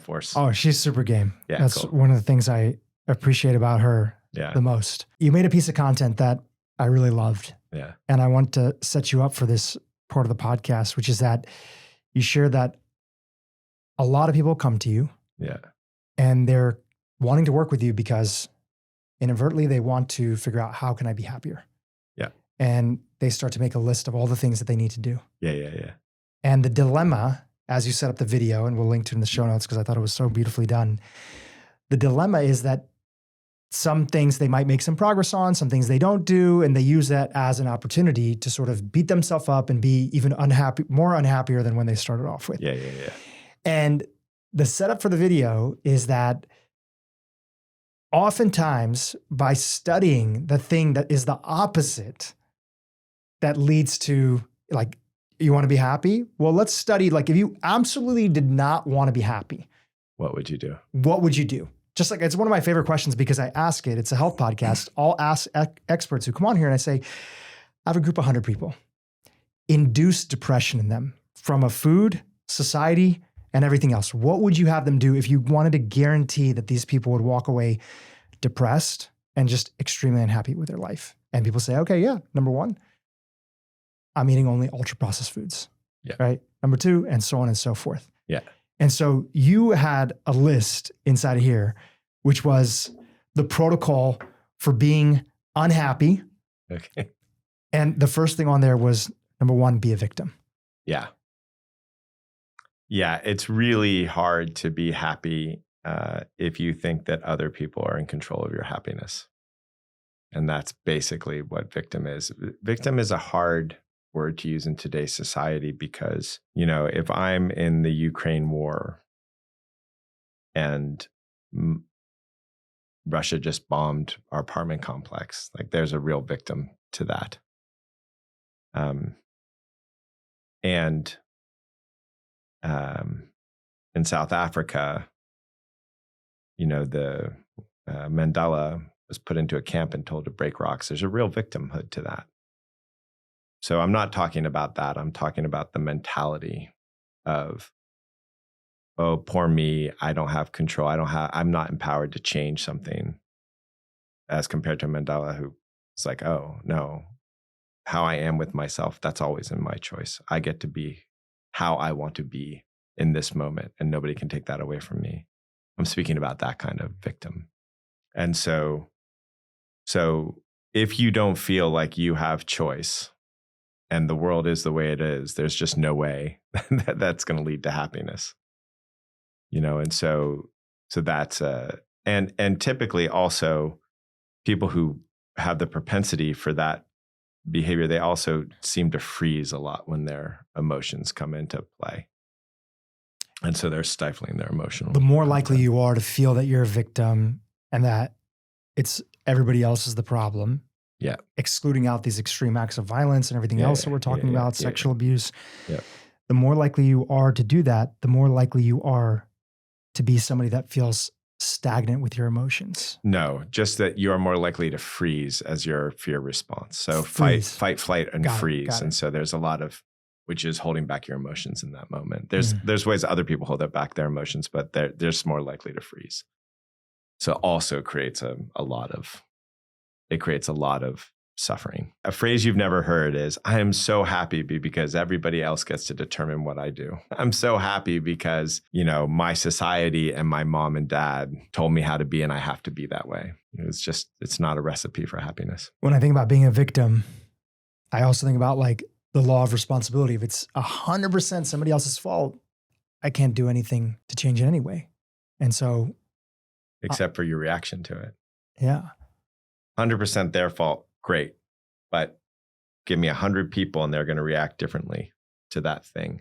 force. Oh, she's super game. Yeah, that's cool. One of the things I appreciate about her the most. You made a piece of content that I really loved. Yeah. And I want to set you up for this part of the podcast, which is that you shared that a lot of people come to you. Yeah. And they're wanting to work with you because inadvertently they want to figure out, how can I be happier? Yeah. And they start to make a list of all the things that they need to do. Yeah. And the dilemma, as you set up the video, and we'll link to it in the show notes because I thought it was so beautifully done. The dilemma is that some things they might make some progress on, some things they don't do, and they use that as an opportunity to sort of beat themselves up and be even more unhappier than when they started off with. Yeah. And the setup for the video is that oftentimes by studying the thing that is the opposite, that leads to, like, You want to be happy? Well, let's study. Like, if you absolutely did not want to be happy, What would you do? what would you do? Just like, it's one of my favorite questions because I ask it. It's a health podcast. I'll ask experts who come on here and I say, I have a group of 100 people. Induce depression in them from a food, society, and everything else. What would you have them do if you wanted to guarantee that these people would walk away depressed and just extremely unhappy with their life? And people say, okay, yeah, number one, I'm eating only ultra processed foods, right? Number two, and so on and so forth. Yeah. And so you had a list inside of here, which was the protocol for being unhappy. Okay. And the first thing on there was, number one, be a victim. Yeah. Yeah. It's really hard to be happy if you think that other people are in control of your happiness. And that's basically what victim is. Victim is a hard word to use in today's society because, if I'm in the Ukraine war and Russia just bombed our apartment complex, like there's a real victim to that. And in South Africa, the Mandela was put into a camp and told to break rocks. There's a real victimhood to that. So I'm not talking about that. I'm talking about the mentality of, oh, poor me. I don't have control. I'm not empowered to change something, as compared to Mandela, who was like, oh no, how I am with myself, that's always in my choice. I get to be how I want to be in this moment, and nobody can take that away from me. I'm speaking about that kind of victim. And so if you don't feel like you have choice and the world is the way it is, there's just no way that that's going to lead to happiness. And so that's and typically also people who have the propensity for that behavior, they also seem to freeze a lot when their emotions come into play. And so they're stifling their emotional. The more likely you are to feel that you're a victim and that it's everybody else is the problem. Yeah. Excluding out these extreme acts of violence and everything else that we're talking about, sexual abuse. Yeah. The more likely you are to do that, the more likely you are to be somebody that feels stagnant with your emotions. No, just that you are more likely to freeze as your fear response. So Freeze. fight, flight, and Got it, freeze. got it. And so there's a lot of, which is holding back your emotions in that moment. There's ways other people hold back their emotions, but they're just more likely to freeze. So also creates a lot of suffering. A phrase you've never heard is, I am so happy because everybody else gets to determine what I do. I'm so happy because, my society and my mom and dad told me how to be and I have to be that way. It's not a recipe for happiness. When I think about being a victim, I also think about like the law of responsibility. If it's 100% somebody else's fault, I can't do anything to change it anyway. And so. Except for your reaction to it. Yeah. 100% their fault. Great. But give me 100 people and they're going to react differently to that thing.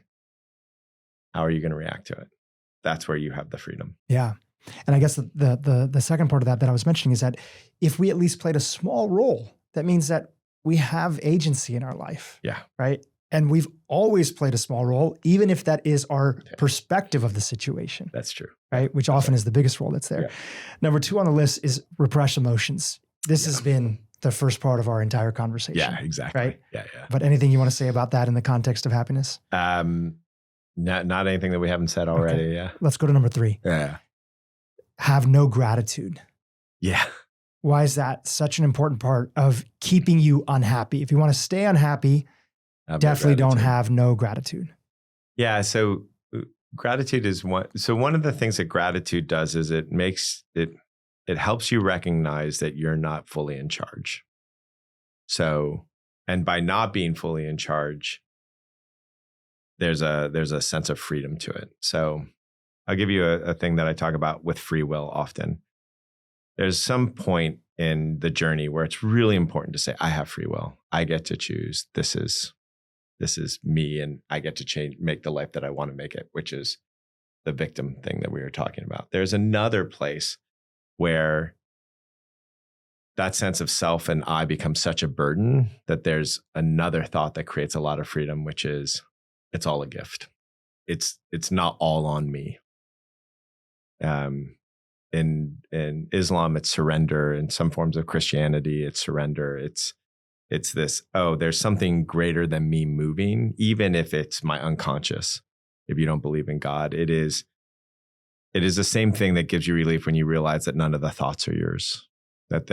How are you going to react to it? That's where you have the freedom. Yeah. And I guess the second part of that I was mentioning is that if we at least played a small role, that means that we have agency in our life. Yeah. Right. And we've always played a small role, even if that is our perspective of the situation. That's true. Right. Which often is the biggest role that's there. Yeah. Number two on the list is repress emotions. This has been the first part of our entire conversation. Yeah, exactly. Right. Yeah. But anything you want to say about that in the context of happiness? Not anything that we haven't said already. Okay. Yeah. Let's go to number three. Yeah. Have no gratitude. Yeah. Why is that such an important part of keeping you unhappy? If you want to stay unhappy, definitely don't have no gratitude. Yeah. So gratitude is one. So one of the things that gratitude does is it helps you recognize that you're not fully in charge. So, and by not being fully in charge, there's a sense of freedom to it. So I'll give you a thing that I talk about with free will often. There's some point in the journey where it's really important to say, I have free will. I get to choose. This is me, and I get to make the life that I want to make it, which is the victim thing that we were talking about. There's another place where that sense of self and I becomes such a burden that there's another thought that creates a lot of freedom, which is it's all a gift. It's not all on me. In Islam, it's surrender. In some forms of Christianity, it's surrender. It's this, there's something greater than me moving, even if it's my unconscious. If you don't believe in God, it is the same thing that gives you relief when you realize that none of the thoughts are yours, that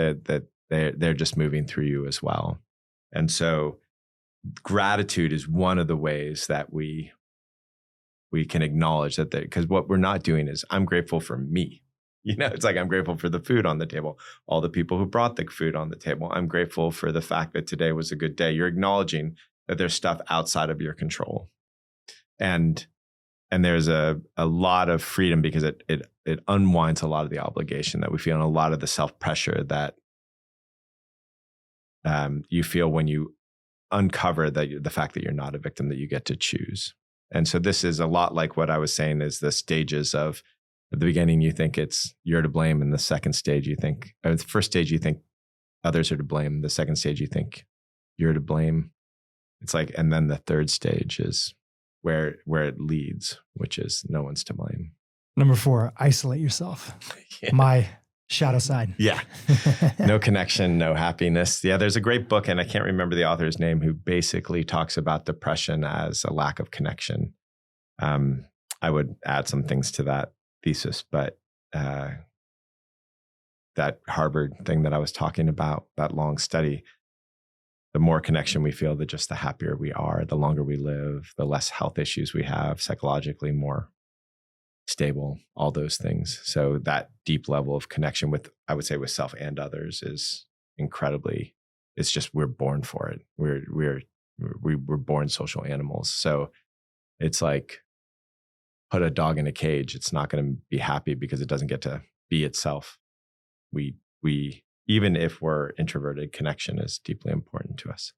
they're just moving through you as well. And so gratitude is one of the ways that we can acknowledge that, because what we're not doing is, I'm grateful for me. It's like, I'm grateful for the food on the table, all the people who brought the food on the table. I'm grateful for the fact that today was a good day. You're acknowledging that there's stuff outside of your control. And there's a lot of freedom because it unwinds a lot of the obligation that we feel and a lot of the self-pressure that you feel when you uncover the fact that you're not a victim, that you get to choose. And so this is a lot like what I was saying is the stages of, at the beginning, you think you're to blame. And the second stage, the first stage, you think others are to blame. The second stage, you think you're to blame. It's like, and then the third stage is where it leads, which is no one's to blame. Number 4, isolate yourself. Yeah. My shadow side. Yeah. No connection, no happiness. Yeah. There's a great book, and I can't remember the author's name, who basically talks about depression as a lack of connection. I would add some things to that thesis, but that Harvard thing that I was talking about, that long study, the more connection we feel, the happier we are, the longer we live, the less health issues we have, psychologically more stable, all those things. So that deep level of connection with, I would say, with self and others is incredibly, it's just, we're born for it. We're born social animals. So it's like, put a dog in a cage, it's not going to be happy because it doesn't get to be itself. We even if we're introverted, connection is deeply important to us.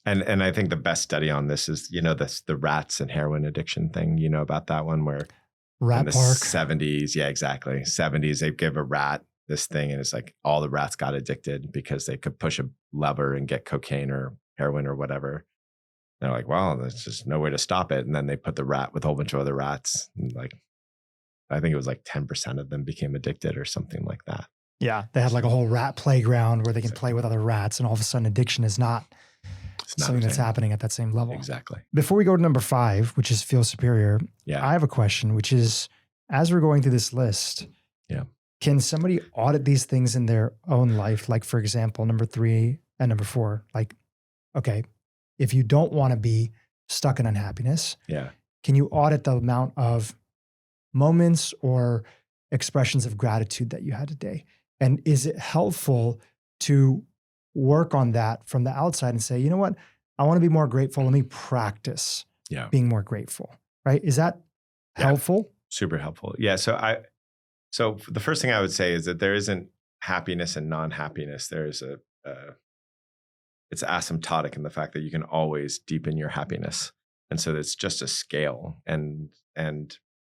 And I think the best study on this is, the rats and heroin addiction thing, about that one, where Rat in the Park 70s, yeah, exactly. 70s, they give a rat this thing, and it's like all the rats got addicted because they could push a lever and get cocaine or heroin or whatever. They're like, well, there's just no way to stop it. And then they put the rat with a whole bunch of other rats. And I think it was like 10% of them became addicted or something like that. Yeah. They had like a whole rat playground where they can play with other rats. And all of a sudden addiction is not something that's happening at that same level. Exactly. Before we go to number 5, which is feel superior. Yeah. I have a question, which is, as we're going through this list, can somebody audit these things in their own life? Like, for example, number 3 and number 4, like, okay, if you don't want to be stuck in unhappiness, can you audit the amount of moments or expressions of gratitude that you had today? And is it helpful to work on that from the outside and say, you know what, I want to be more grateful. Let me practice being more grateful, right? Is that helpful? Super helpful. Yeah. So the first thing I would say is that there isn't happiness and non-happiness. There is it's asymptotic in the fact that you can always deepen your happiness. And so it's just a scale. And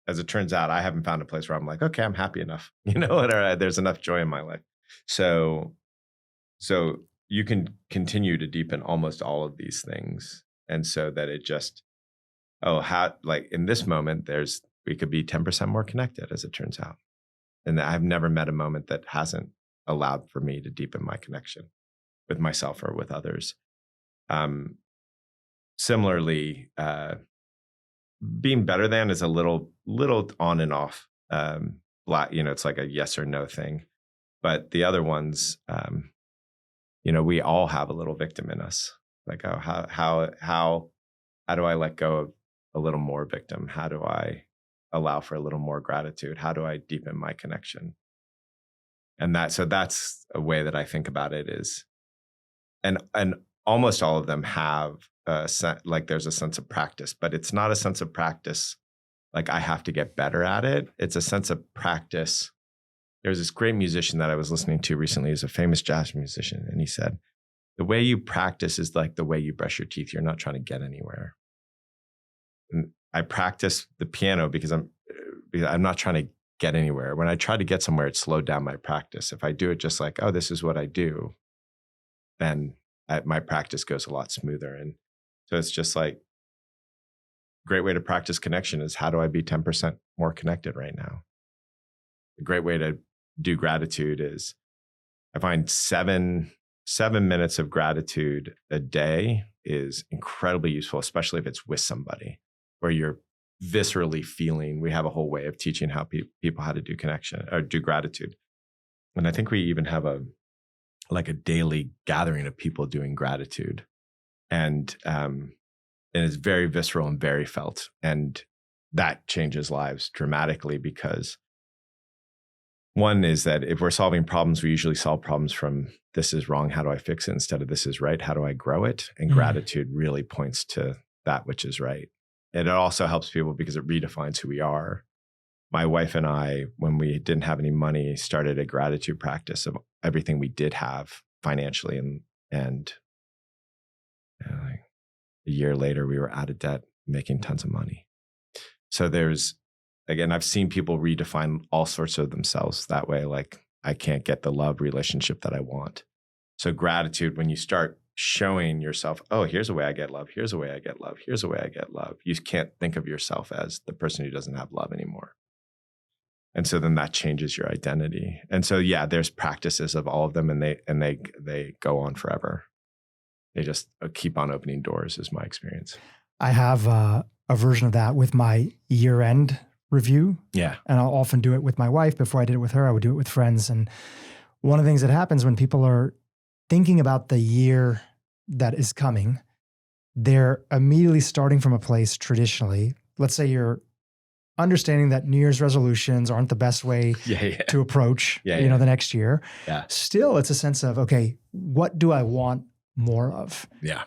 as it turns out, I haven't found a place where I'm like, okay, I'm happy enough, or there's enough joy in my life. So you can continue to deepen almost all of these things. And so that it just, in this moment, we could be 10% more connected, as it turns out. And I've never met a moment that hasn't allowed for me to deepen my connection with myself or with others. Similarly, being better than is a little on and off. It's like a yes or no thing. But the other ones, we all have a little victim in us. Like, how do I let go of a little more victim? How do I allow for a little more gratitude? How do I deepen my connection? And so that's a way that I think about it is, and almost all of them have there's a sense of practice, but it's not a sense of practice like I have to get better at it. It's a sense of practice. There's this great musician that I was listening to recently. He's a famous jazz musician. And he said, the way you practice is like the way you brush your teeth. You're not trying to get anywhere. And I practice the piano because I'm not trying to get anywhere. When I try to get somewhere, it slowed down my practice. If I do it just like, oh, this is what I do, then my practice goes a lot smoother. And so it's just like, a great way to practice connection is, how do I be 10% more connected right now? A great way to do gratitude is, I find 7 minutes of gratitude a day is incredibly useful, especially if it's with somebody where you're viscerally feeling. We have a whole way of teaching how people how to do connection or do gratitude. And I think we even have a daily gathering of people doing gratitude. And it's very visceral and very felt. And that changes lives dramatically, because one is that if we're solving problems, we usually solve problems from, this is wrong, how do I fix it? Instead of, this is right, how do I grow it? And gratitude really points to that which is right. And it also helps people because it redefines who we are. My wife and I, when we didn't have any money, started a gratitude practice of everything we did have financially. And like a year later, we were out of debt, making tons of money. So again, I've seen people redefine all sorts of themselves that way. Like, I can't get the love relationship that I want. So gratitude, when you start showing yourself, oh, here's a way I get love. Here's a way I get love. Here's a way I get love. You can't think of yourself as the person who doesn't have love anymore. And so then that changes your identity. And so, yeah, there's practices of all of them, and they go on forever. They just keep on opening doors, is my experience. I have a version of that with my year-end review. Yeah. And I'll often do it with my wife. Before I did it with her, I would do it with friends. And one of the things that happens when people are thinking about the year that is coming, they're immediately starting from a place traditionally. Let's say you're understanding that New Year's resolutions aren't the best way to approach, the next year. Yeah. Still, it's a sense of, okay, what do I want more of? Yeah.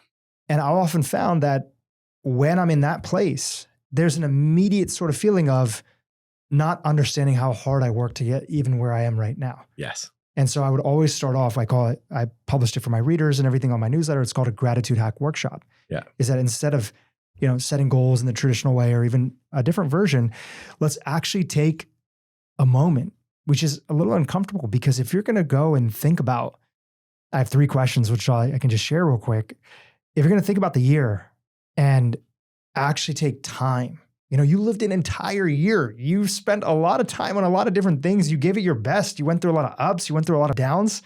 And I often found that when I'm in that place, there's an immediate sort of feeling of not understanding how hard I work to get even where I am right now. Yes. And so I would always start off, I published it for my readers and everything on my newsletter. It's called a gratitude hack workshop. Yeah. Is that instead of, setting goals in the traditional way or even a different version, let's actually take a moment, which is a little uncomfortable, because if you're going to go and think about, I have 3 questions, which I can just share real quick. If you're going to think about the year and actually take time, you lived an entire year. You spent a lot of time on a lot of different things. You gave it your best. You went through a lot of ups. You went through a lot of downs.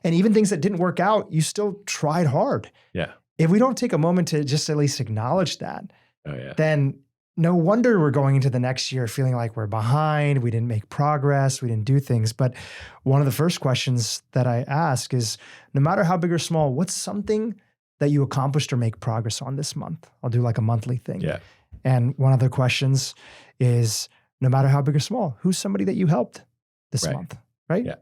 And even things that didn't work out, you still tried hard. Yeah. If we don't take a moment to just at least acknowledge that, then no wonder we're going into the next year feeling like we're behind. We didn't make progress. We didn't do things. But one of the first questions that I ask is, no matter how big or small, what's something that you accomplished or make progress on this month? I'll do like a monthly thing. Yeah. And one of the questions is, no matter how big or small, who's somebody that you helped this month, right? Yeah.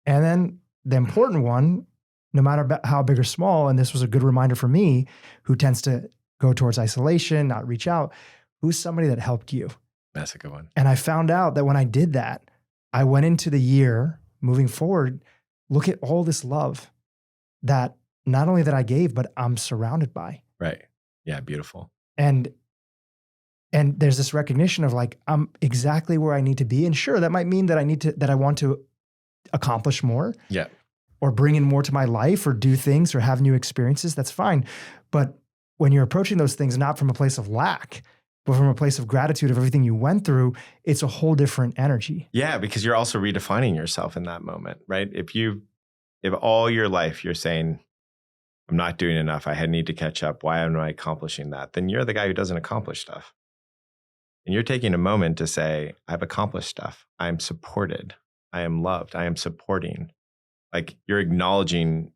And then the important one, no matter how big or small, and this was a good reminder for me, who tends to go towards isolation, not reach out, who's somebody that helped you? That's a good one. And I found out that when I did that, I went into the year moving forward, look at all this love that not only that I gave, but I'm surrounded by. Right. Yeah. Beautiful. And there's this recognition of like, I'm exactly where I need to be. And sure, that might mean that I want to accomplish more. Yeah. Or bring in more to my life or do things or have new experiences. That's fine. But when you're approaching those things, not from a place of lack, but from a place of gratitude of everything you went through, it's a whole different energy. Yeah. Because you're also redefining yourself in that moment, right? If all your life you're saying, I'm not doing enough, I need to catch up, why am I accomplishing that? Then you're the guy who doesn't accomplish stuff. And you're taking a moment to say, I've accomplished stuff. I'm supported. I am loved. I am supporting. Like, you're acknowledging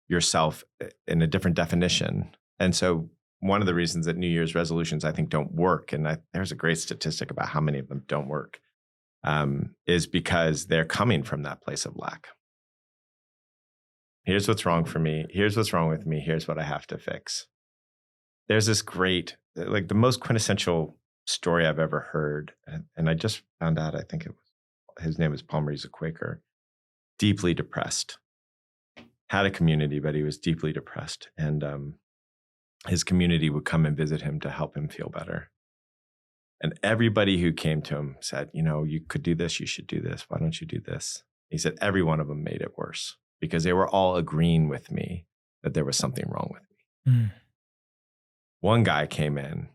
yourself in a different definition. And so one of the reasons that New Year's resolutions, I think, don't work, and there's a great statistic about how many of them don't work, is because they're coming from that place of lack. Here's what's wrong for me. Here's what's wrong with me. Here's what I have to fix. There's this great, like the most quintessential story I've ever heard. And I just found out, I think his name was Palmer. He's a Quaker. Deeply depressed, had a community, but he was deeply depressed. And his community would come and visit him to help him feel better. And everybody who came to him said, you could do this. You should do this. Why don't you do this? He said, every one of them made it worse because they were all agreeing with me that there was something wrong with me. Mm. One guy came in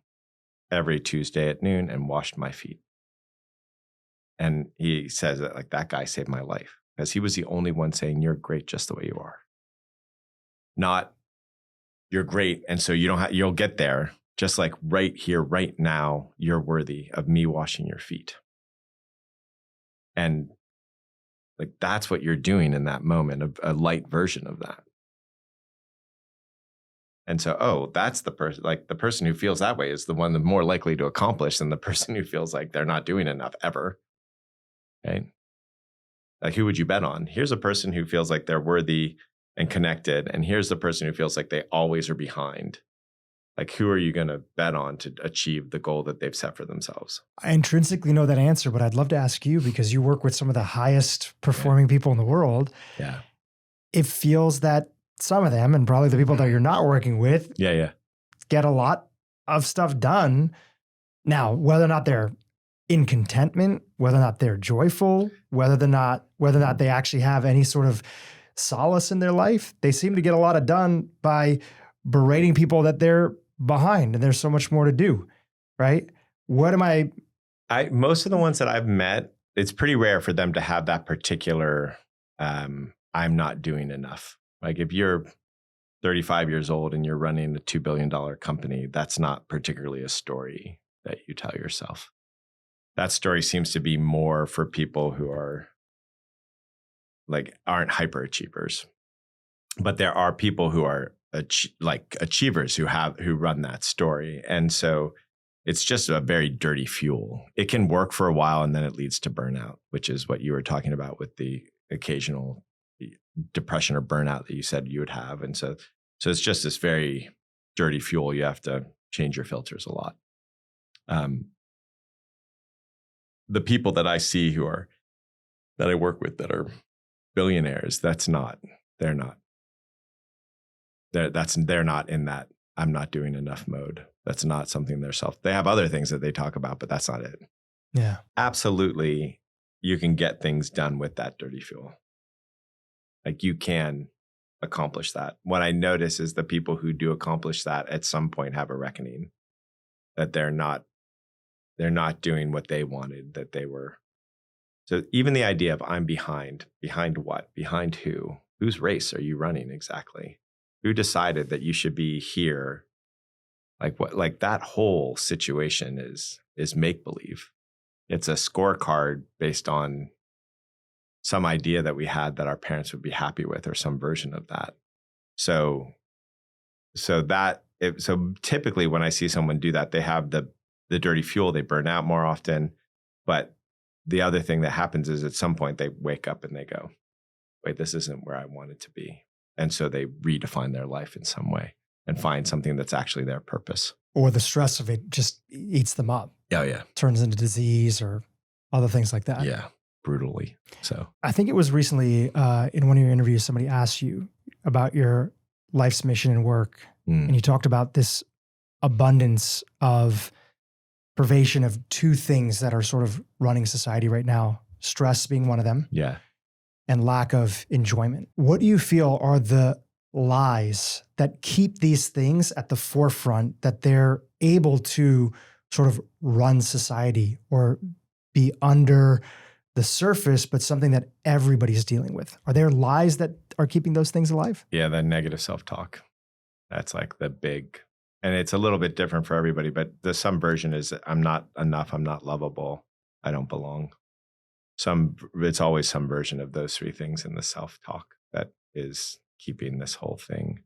every Tuesday at noon and washed my feet. And he says that like that guy saved my life because he was the only one saying, you're great just the way you are. Not you're great. And so you'll get there. Just like right here, right now, you're worthy of me washing your feet. And like, that's what you're doing in that moment, a light version of that. And so, that's the person, like the person who feels that way is the one that's more likely to accomplish than the person who feels like they're not doing enough ever. Right? Like, who would you bet on? Here's a person who feels like they're worthy and connected. And here's the person who feels like they always are behind. Like, who are you going to bet on to achieve the goal that they've set for themselves? I intrinsically know that answer, but I'd love to ask you because you work with some of the highest performing people in the world. Yeah. It feels that some of them, and probably the people that you're not working with, get a lot of stuff done. Now, whether or not they're in contentment, whether or not they're joyful, whether or not they actually have any sort of solace in their life, they seem to get a lot of done by berating people that they're behind and there's so much more to do, right? Most of the ones that I've met, it's pretty rare for them to have that particular, I'm not doing enough. Like if you're 35 years old and you're running a $2 billion company, that's not particularly a story that you tell yourself. That story seems to be more for people who are aren't hyperachievers. But there are people who are achievers who run that story. And so it's just a very dirty fuel. It can work for a while and then it leads to burnout, which is what you were talking about with the occasional depression or burnout that you said you would have. And so it's just this very dirty fuel. You have to change your filters a lot. The people that I see that I work with that are billionaires, they're not in that I'm not doing enough mode. That's not something they have other things that they talk about, but that's not it. Yeah. Absolutely. You can get things done with that dirty fuel. Like you can accomplish that. What I notice is the people who do accomplish that at some point have a reckoning that they're not doing what they wanted, that they were. So even the idea of I'm behind what? Behind who? Whose race are you running exactly? Who decided that you should be here? Like that whole situation is make-believe. It's a scorecard based on some idea that we had that our parents would be happy with or some version of that. So typically when I see someone do that, they have the dirty fuel, they burn out more often. But the other thing that happens is at some point they wake up and they go, wait, this isn't where I wanted to be. And so they redefine their life in some way and find something that's actually their purpose. Or the stress of it just eats them up. Oh, yeah. Turns into disease or other things like that. Yeah, brutally. So I think it was recently in one of your interviews, somebody asked you about your life's mission and work. And you talked about this abundance of privation of two things that are sort of running society right now, stress being one of them. Yeah. And lack of enjoyment. What do you feel are the lies that keep these things at the forefront, that they're able to sort of run society or be under the surface, but something that everybody's dealing with? Are there lies that are keeping those things alive? Yeah, the negative self-talk. That's like the big, and it's a little bit different for everybody, but some version is I'm not enough, I'm not lovable, I don't belong. It's always some version of those three things in the self-talk that is keeping this whole thing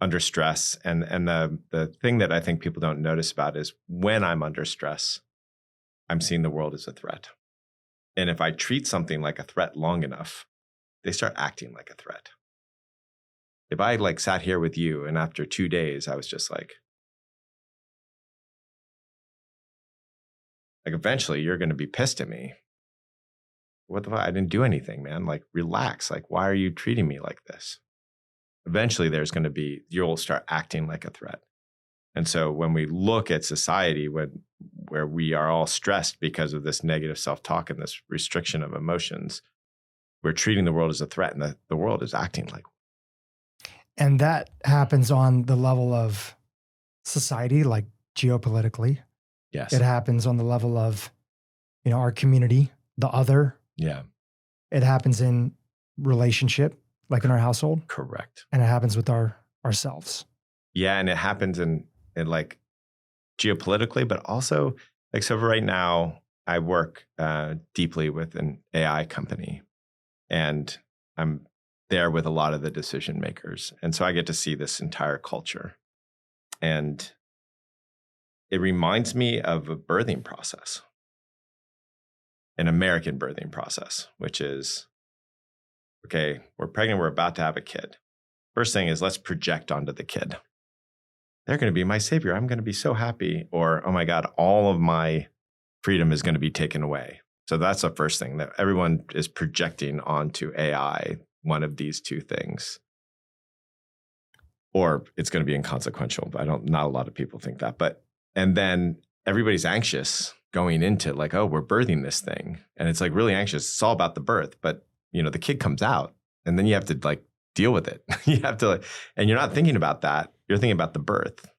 under stress. And the thing that I think people don't notice about is when I'm under stress, I'm seeing the world as a threat. And if I treat something like a threat long enough, they start acting like a threat. If I sat here with you and after 2 days, I was just like eventually you're going to be pissed at me. What the fuck? I didn't do anything, man. Relax. Why are you treating me like this? Eventually you'll start acting like a threat. And so when we look at society, when where we are all stressed because of this negative self-talk and this restriction of emotions. We're treating the world as a threat, and the world is acting like. And that happens on the level of society, like geopolitically. Yes. It happens on the level of, our community, the other. Yeah. It happens in relationship, like in our household. Correct. And it happens with ourselves. Yeah. And it happens in like geopolitically, but also like, so right now I work deeply with an AI company, and I'm there with a lot of the decision makers. And so I get to see this entire culture. And it reminds me of a birthing process, an American birthing process, which is, okay, we're pregnant, we're about to have a kid. First thing is, let's project onto the kid. They're going to be my savior. I'm going to be so happy. Or, oh my God, all of my freedom is going to be taken away. So that's the first thing, that everyone is projecting onto AI, one of these two things. Or it's going to be inconsequential. But not a lot of people think that. And then everybody's anxious going into like, oh, we're birthing this thing. And it's like really anxious. It's all about the birth. But, the kid comes out, and then you have to like deal with it. You have to, and you're not thinking about that. You're thinking about the birth.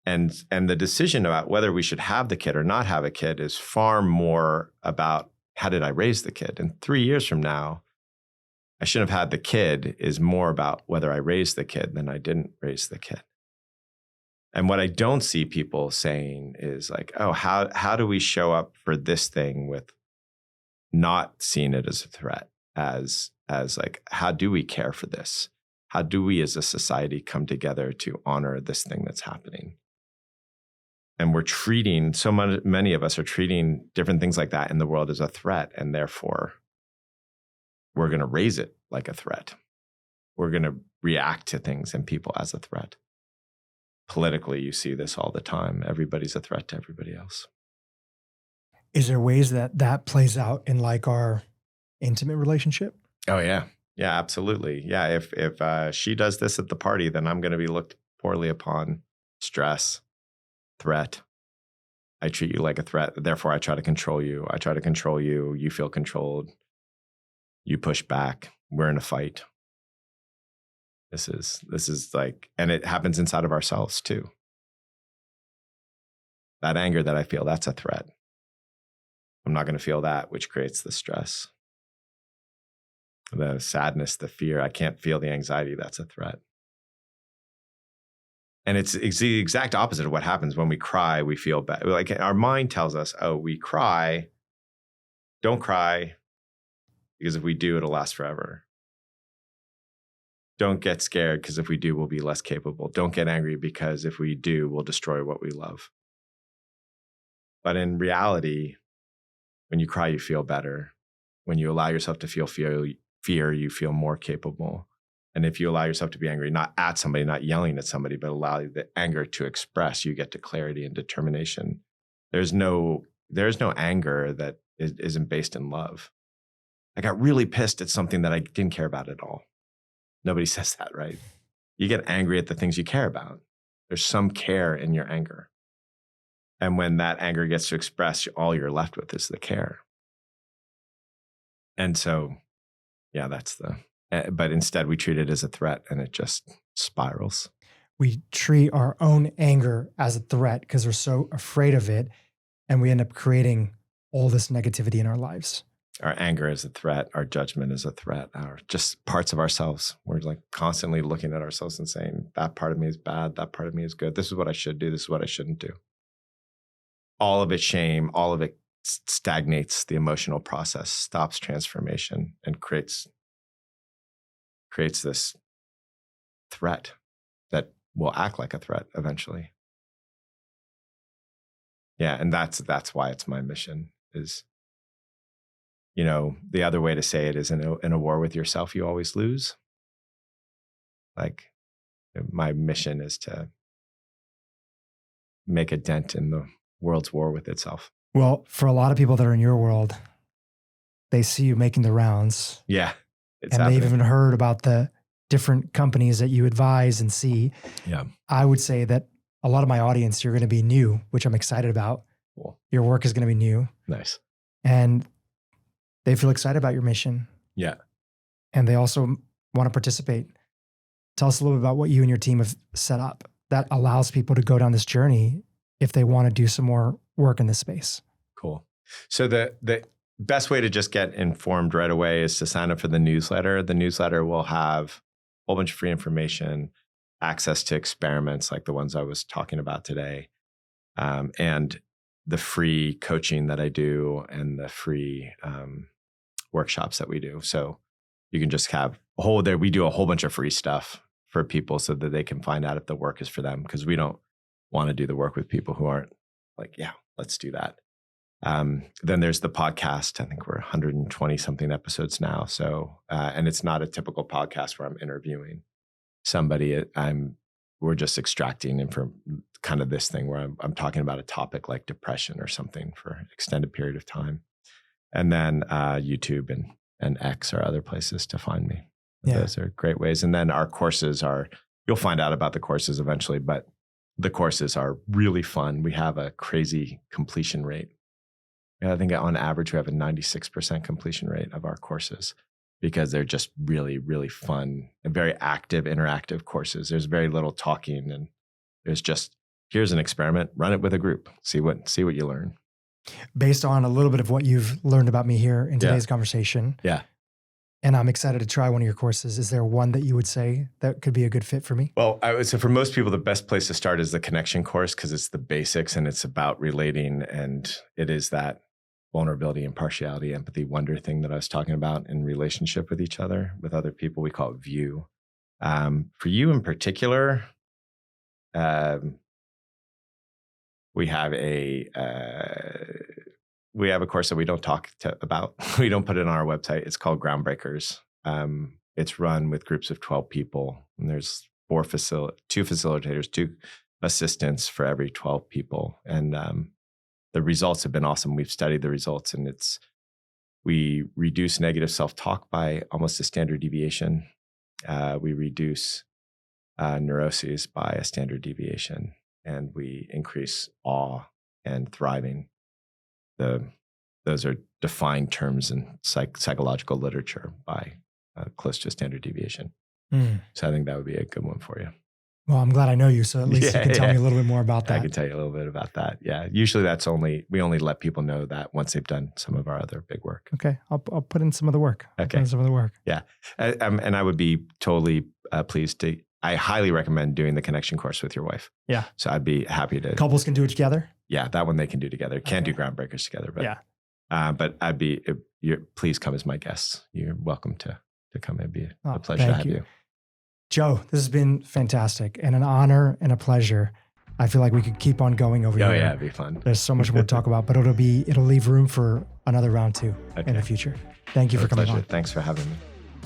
And the decision about whether we should have the kid or not have a kid is far more about, how did I raise the kid? And 3 years from now, I shouldn't have had the kid is more about whether I raised the kid than I didn't raise the kid. And what I don't see people saying is like, oh, how do we show up for this thing with not seeing it as a threat, as like, how do we care for this? How do we as a society come together to honor this thing that's happening? And we're treating, many of us are treating different things like that in the world as a threat. And therefore, we're going to raise it like a threat. We're going to react to things and people as a threat. Politically, you see this all the time. Everybody's a threat to everybody else. Is there ways that plays out in like our intimate relationship? Oh, yeah. Yeah, absolutely. Yeah, if she does this at the party, then I'm going to be looked poorly upon. Stress, threat. I treat you like a threat. Therefore, I try to control you. I try to control you. You feel controlled. You push back. We're in a fight. This is like, and it happens inside of ourselves too. That anger that I feel, that's a threat. I'm not going to feel that, which creates the stress. The sadness, the fear, I can't feel the anxiety, that's a threat. And it's the exact opposite of what happens when we cry, we feel bad. Like our mind tells us, oh, we cry, don't cry, because if we do, it'll last forever. Don't get scared, because if we do, we'll be less capable. Don't get angry, because if we do, we'll destroy what we love. But in reality, when you cry, you feel better. When you allow yourself to feel fear, you feel more capable. And if you allow yourself to be angry, not at somebody, not yelling at somebody, but allow the anger to express, you get to clarity and determination. There's no anger that isn't based in love. I got really pissed at something that I didn't care about at all. Nobody says that, right? You get angry at the things you care about. There's some care in your anger. And when that anger gets to express, all you're left with is the care. And so, yeah, but instead we treat it as a threat, and it just spirals. We treat our own anger as a threat because we're so afraid of it, and we end up creating all this negativity in our lives. Our anger is a threat. Our judgment is a threat. Our just parts of ourselves. We're like constantly looking at ourselves and saying, that part of me is bad. That part of me is good. This is what I should do. This is what I shouldn't do. All of it shame, all of it stagnates the emotional process, stops transformation, and creates this threat that will act like a threat eventually. Yeah, and that's why it's my mission is, the other way to say it is in a war with yourself, you always lose. Like, my mission is to make a dent in the world's war with itself. Well, for a lot of people that are in your world, they see you making the rounds. Yeah. And they've even heard about the different companies that you advise and see. Yeah. I would say that a lot of my audience, you're going to be new, which I'm excited about. Cool. Your work is going to be new. Nice. And they feel excited about your mission. Yeah. And they also want to participate. Tell us a little bit about what you and your team have set up that allows people to go down this journey if they want to do some more work in this space. Cool. So the best way to just get informed right away is to sign up for the newsletter. The newsletter will have a whole bunch of free information, access to experiments like the ones I was talking about today, and the free coaching that I do and the free workshops that we do. So you can just have we do a whole bunch of free stuff for people so that they can find out if the work is for them, because we don't want to do the work with people who aren't like, yeah, let's do that. Then there's the podcast. I think we're 120 something episodes now. So, and it's not a typical podcast where I'm interviewing somebody. We're just extracting from kind of this thing where I'm talking about a topic like depression or something for an extended period of time. And then YouTube and X are other places to find me. Yeah. Those are great ways. And then our courses you'll find out about the courses eventually, but the courses are really fun. We have a crazy completion rate. I think on average, we have a 96% completion rate of our courses because they're just really, really fun and very active, interactive courses. There's very little talking, and there's just, here's an experiment, run it with a group, see what you learn. Based on a little bit of what you've learned about me here in today's conversation. Yeah. And I'm excited to try one of your courses. Is there one that you would say that could be a good fit for me? Well, I would say for most people, the best place to start is the connection course because it's the basics and it's about relating. And it is that vulnerability, impartiality, empathy, wonder thing that I was talking about in relationship with each other, with other people. We call it view. For you in particular, we have a course that we don't talk about. We don't put it on our website. It's called Groundbreakers. It's run with groups of 12 people, and there's 2 facilitators, 2 assistants for every 12 people. And the results have been awesome. We've studied the results, and we reduce negative self-talk by almost a standard deviation. We reduce neuroses by a standard deviation, and we increase awe and thriving. Those are defined terms in psychological literature by close to a standard deviation. So I think that would be a good one for you. Well, I'm glad I know you, so at least you can tell me a little bit more about that. I can tell you a little bit about that. Yeah, usually we only let people know that once they've done some of our other big work. Okay, I'll put in some of the work. Okay, Yeah, and I would be totally pleased to. I highly recommend doing the connection course with your wife. Yeah. So I'd be happy to. Couples can do it together? Yeah, that one they can do together. Can't do Groundbreakers together, but yeah. But please come as my guests. You're welcome to come. It'd be a pleasure to have you. Joe, this has been fantastic and an honor and a pleasure. I feel like we could keep on going over here. Oh yeah, it'd be fun. There's so much more to talk about, but it'll leave room for another round 2 in the future. Thank you for coming on. Thanks for having me.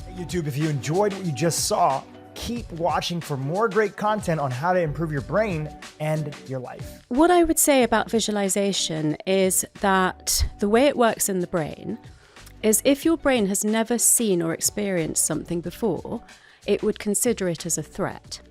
Hey, YouTube, if you enjoyed what you just saw, keep watching for more great content on how to improve your brain and your life. What I would say about visualization is that the way it works in the brain is if your brain has never seen or experienced something before, it would consider it as a threat.